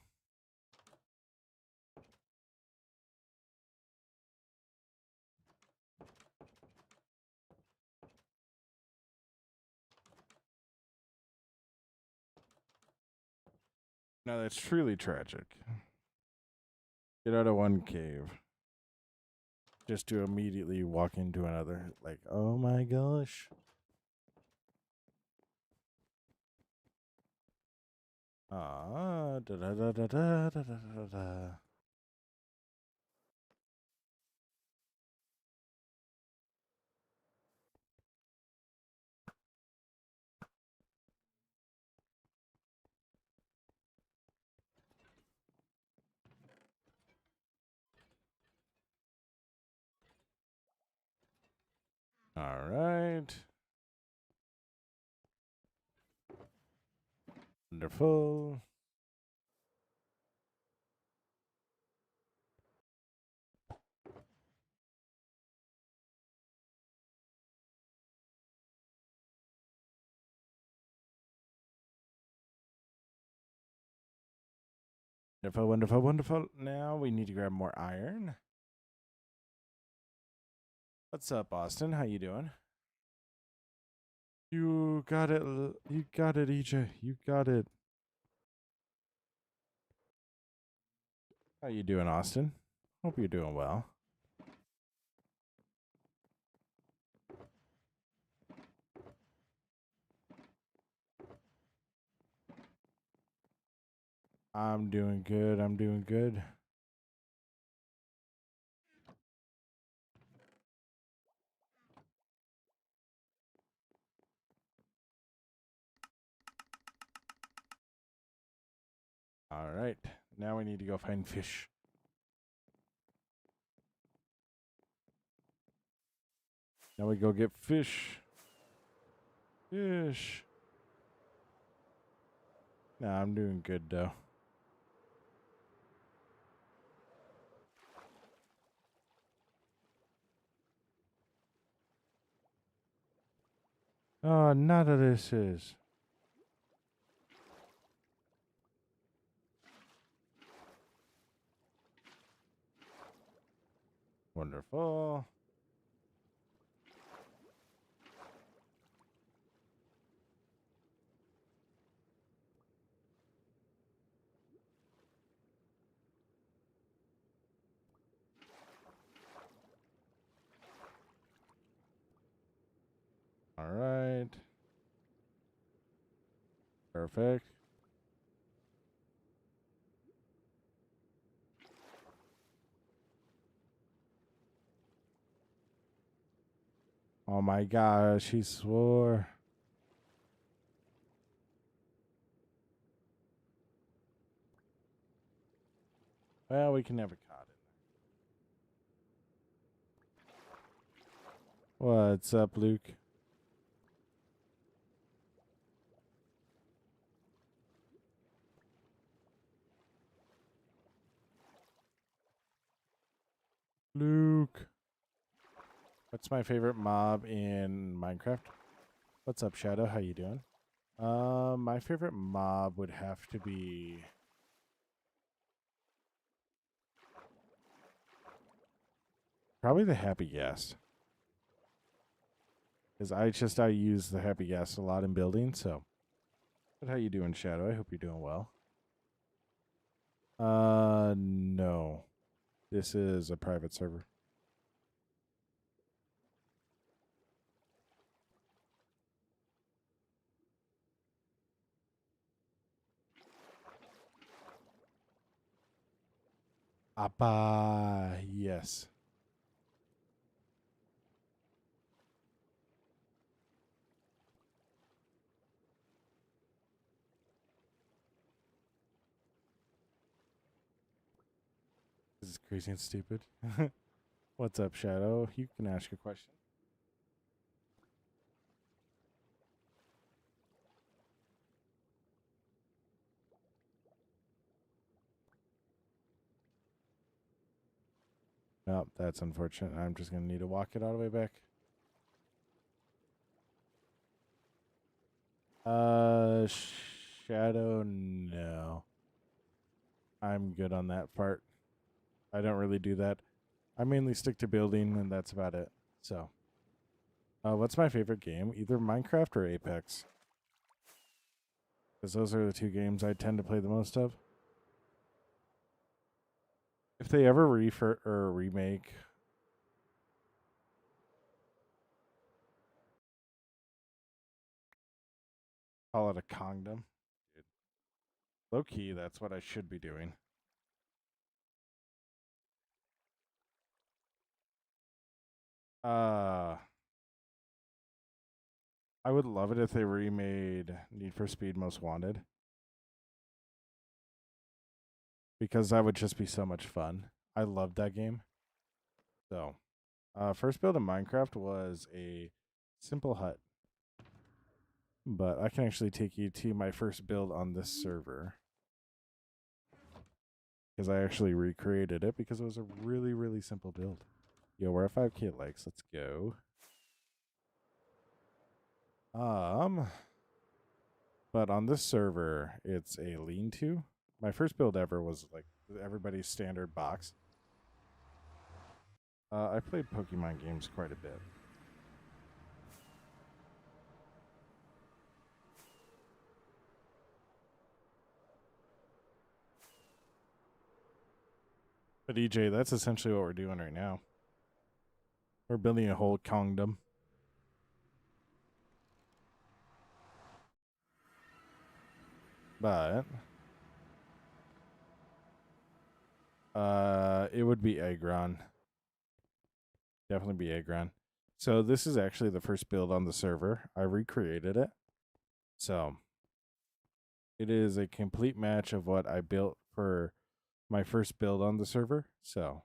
No, that's truly tragic. Get out of one cave. Just to immediately walk into another. Like, oh my gosh. Ah, da da da da da da da da. All right. Wonderful. Wonderful, wonderful, wonderful. Now we need to grab more iron. What's up, Austin? How you doing? You got it. You got it, EJ. You got it. How you doing, Austin? Hope you're doing well. I'm doing good. I'm doing good. All right. Now we need to go find fish. Now we go get fish. Fish. Nah, I'm doing good though. Oh, none of this is. Wonderful. Perfect. Oh my gosh, he swore. Well, we can never caught it. What's up, Luke? Luke. What's my favorite mob in Minecraft? What's up, Shadow? How you doing? My favorite mob would have to be probably the Happy Gas. Because I use the Happy Gas a lot in building, so. But how you doing, Shadow? I hope you're doing well. No. This is a private server. Appa, yes. This is crazy and stupid. What's up, Shadow? You can ask a question. Oh, that's unfortunate. I'm just going to need to walk it all the way back. Shadow, no. I'm good on that part. I don't really do that. I mainly stick to building, and that's about it. So, what's my favorite game? Either Minecraft or Apex. Because those are the two games I tend to play the most of. If they ever remake, call it a Kongdom. Low key, that's what I should be doing. I would love it if they remade Need for Speed Most Wanted. Because that would just be so much fun. I loved that game. So, first build in Minecraft was a simple hut. But I can actually take you to my first build on this server. Because I actually recreated it because it was a really, really simple build. Yo, we're at 5K likes. Let's go. But on this server, it's a lean-to. My first build ever was like everybody's standard box. I played Pokemon games quite a bit. But EJ, that's essentially what we're doing right now. We're building a whole Kongdom. But it would be Aggron. Definitely be Aggron. So this is actually the first build on the server. I recreated it. So it is a complete match of what I built for my first build on the server. So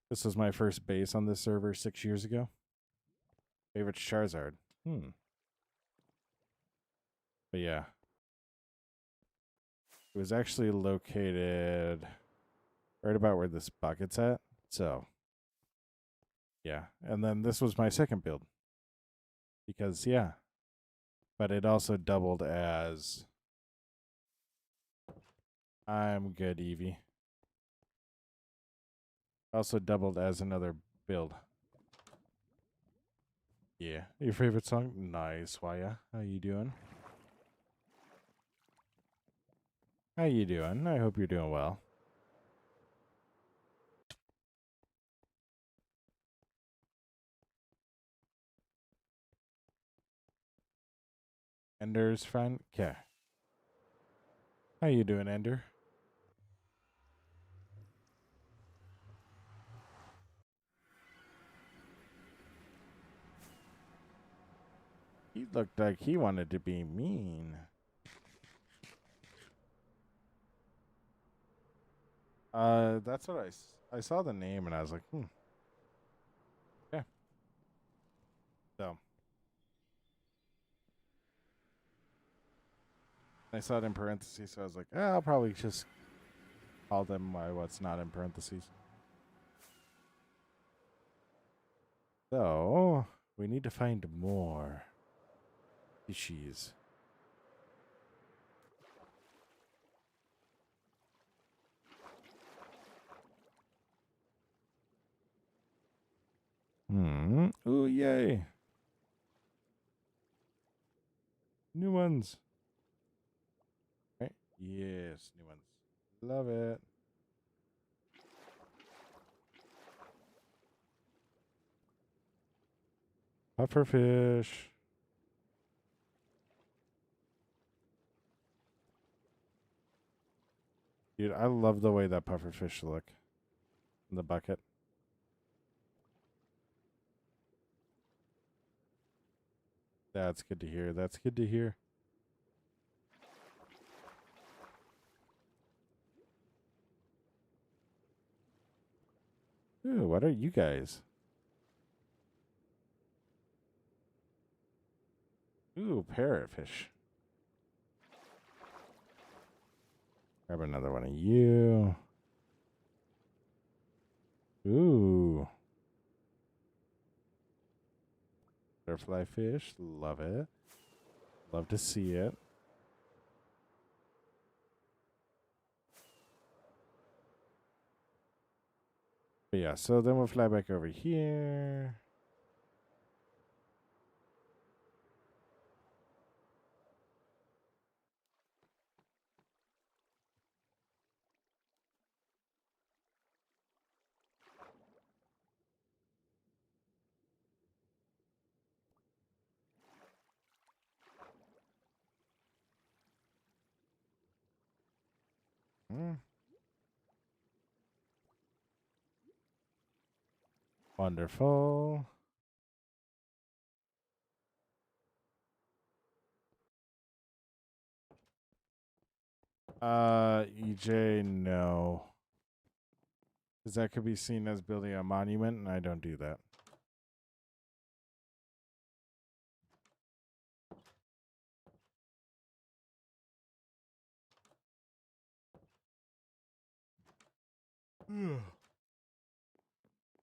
this was my first base on this server 6 years ago. Favorite Charizard. But yeah. It was actually located right about where this bucket's at. So yeah. And then this was my second build. Because yeah. But it also doubled as I'm good, Evie. Also doubled as another build. Yeah. Your favorite song? Nice, Waya. How you doing? How you doing? I hope you're doing well. Ender's friend? Okay. How you doing, Ender? He looked like he wanted to be mean. That's what I saw the name and I was like, yeah. So I saw it in parentheses, so I was like, I'll probably just call them by what's not in parentheses. So we need to find more species. Ooh, yay. New ones. Right? Yes, new ones. Love it. Pufferfish. Dude, I love the way that pufferfish look in the bucket. That's good to hear. That's good to hear. Ooh, what are you guys? Ooh, parrotfish. Grab another one of you. Ooh. Butterfly fish. Love it. Love to see it. But yeah, so then we'll fly back over here. Hmm. Wonderful. EJ, no. Because that could be seen as building a monument, and I don't do that.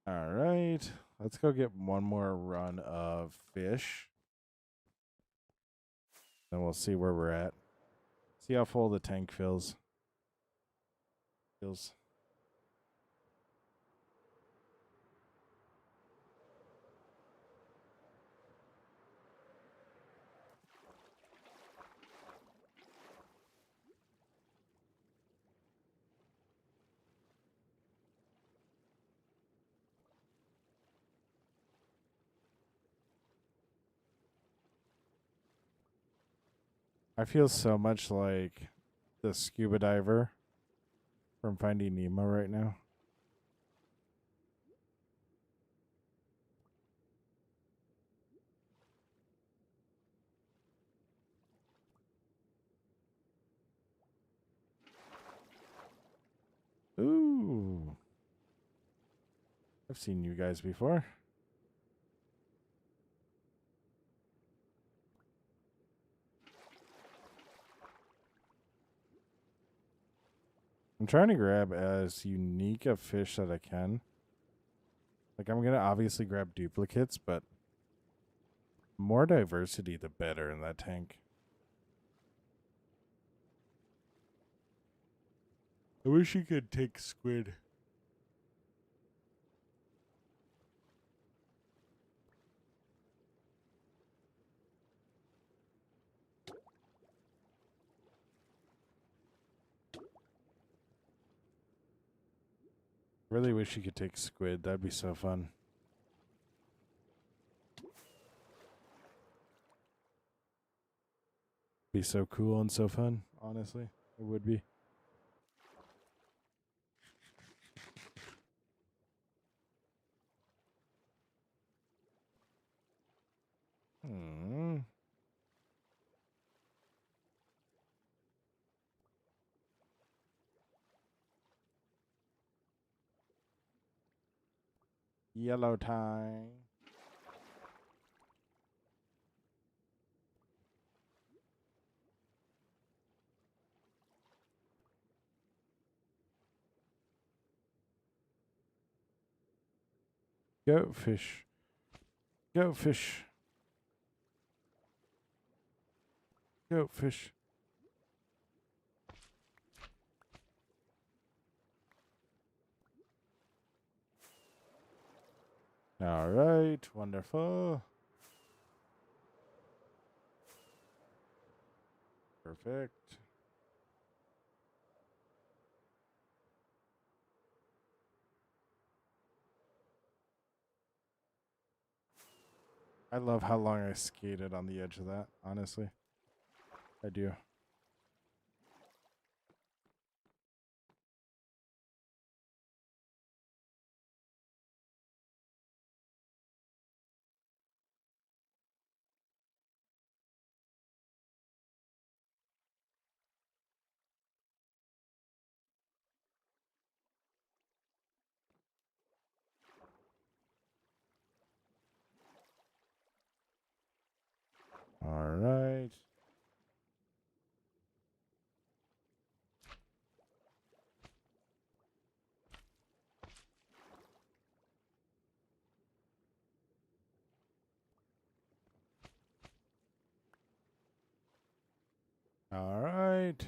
All right. Let's go get one more run of fish. Then we'll see where we're at. See how full the tank feels. I feel so much like the scuba diver from Finding Nemo right now. Ooh. I've seen you guys before. I'm trying to grab as unique a fish that I can. Like, I'm going to obviously grab duplicates, but more diversity, the better in that tank. I wish you could take squid. Really wish you could take squid. That'd be so fun. Be so cool and so fun, honestly. It would be. Hmm. Yellow time. Goat fish. Goat fish. Goat fish. All right. Wonderful. Perfect. I love how long I skated on the edge of that, honestly. I do. All right. All right.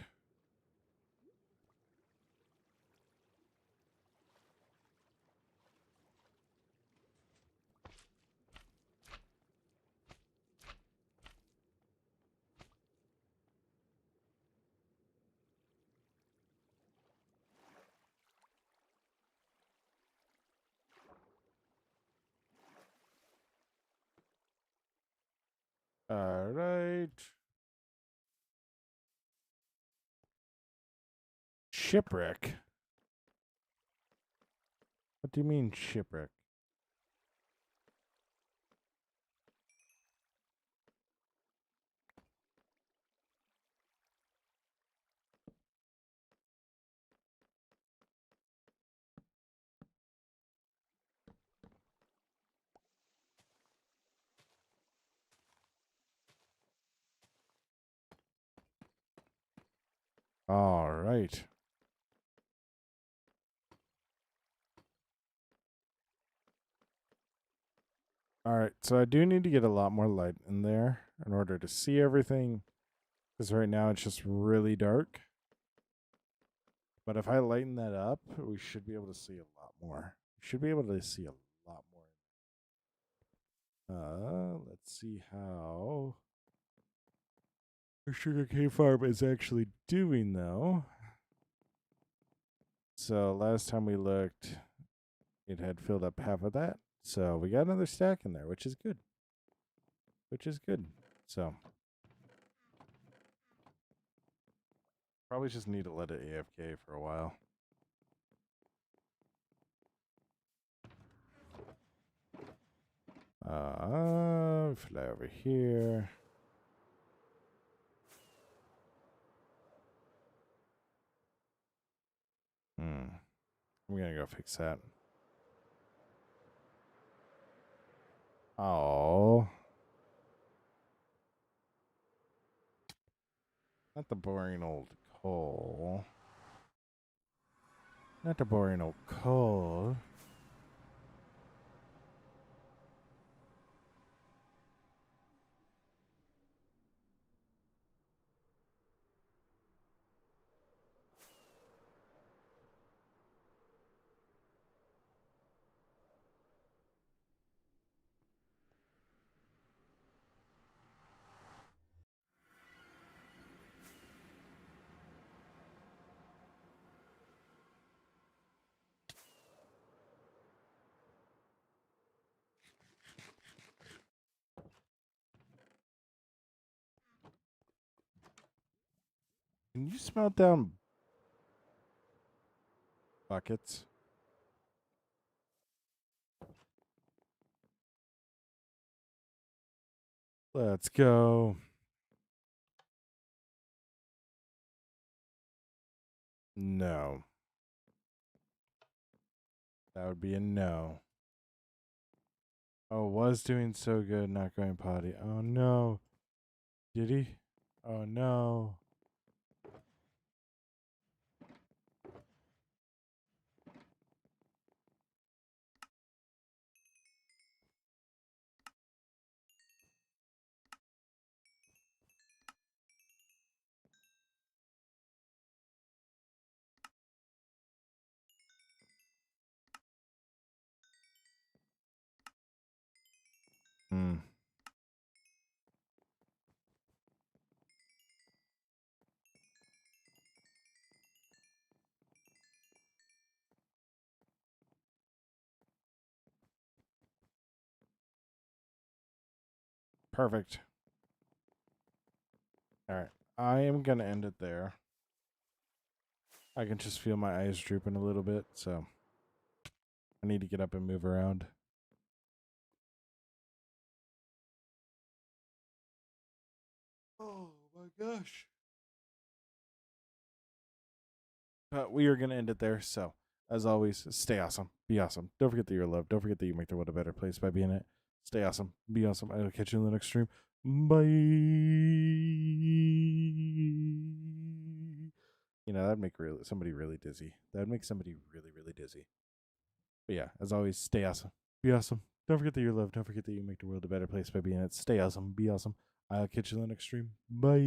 All right. Shipwreck. What do you mean shipwreck? All right. All right. So I do need to get a lot more light in there in order to see everything. Because right now it's just really dark. But if I lighten that up, we should be able to see a lot more. We should be able to see a lot more. Let's see how the sugarcane farm is actually doing though. So last time we looked, it had filled up half of that. So we got another stack in there, which is good. Which is good. So probably just need to let it AFK for a while. Fly over here. I'm gonna go fix that. Oh, not the boring old coal. Not the boring old coal. Can you smelt down buckets? Let's go. No. That would be a no. Oh, was doing so good, not going potty. Oh no. Did he? Oh no. Hmm. Perfect. All right. I am going to end it there. I can just feel my eyes drooping a little bit, so I need to get up and move around. Oh my gosh. But we are going to end it there. So, as always, stay awesome. Be awesome. Don't forget that you're loved. Don't forget that you make the world a better place by being it. Stay awesome. Be awesome. I will catch you in the next stream. Bye. You know, that'd make somebody really dizzy. That'd make somebody really, really dizzy. But yeah, as always, stay awesome. Be awesome. Don't forget that you're loved. Don't forget that you make the world a better place by being it. Stay awesome. Be awesome. I'll catch you in the next stream. Bye.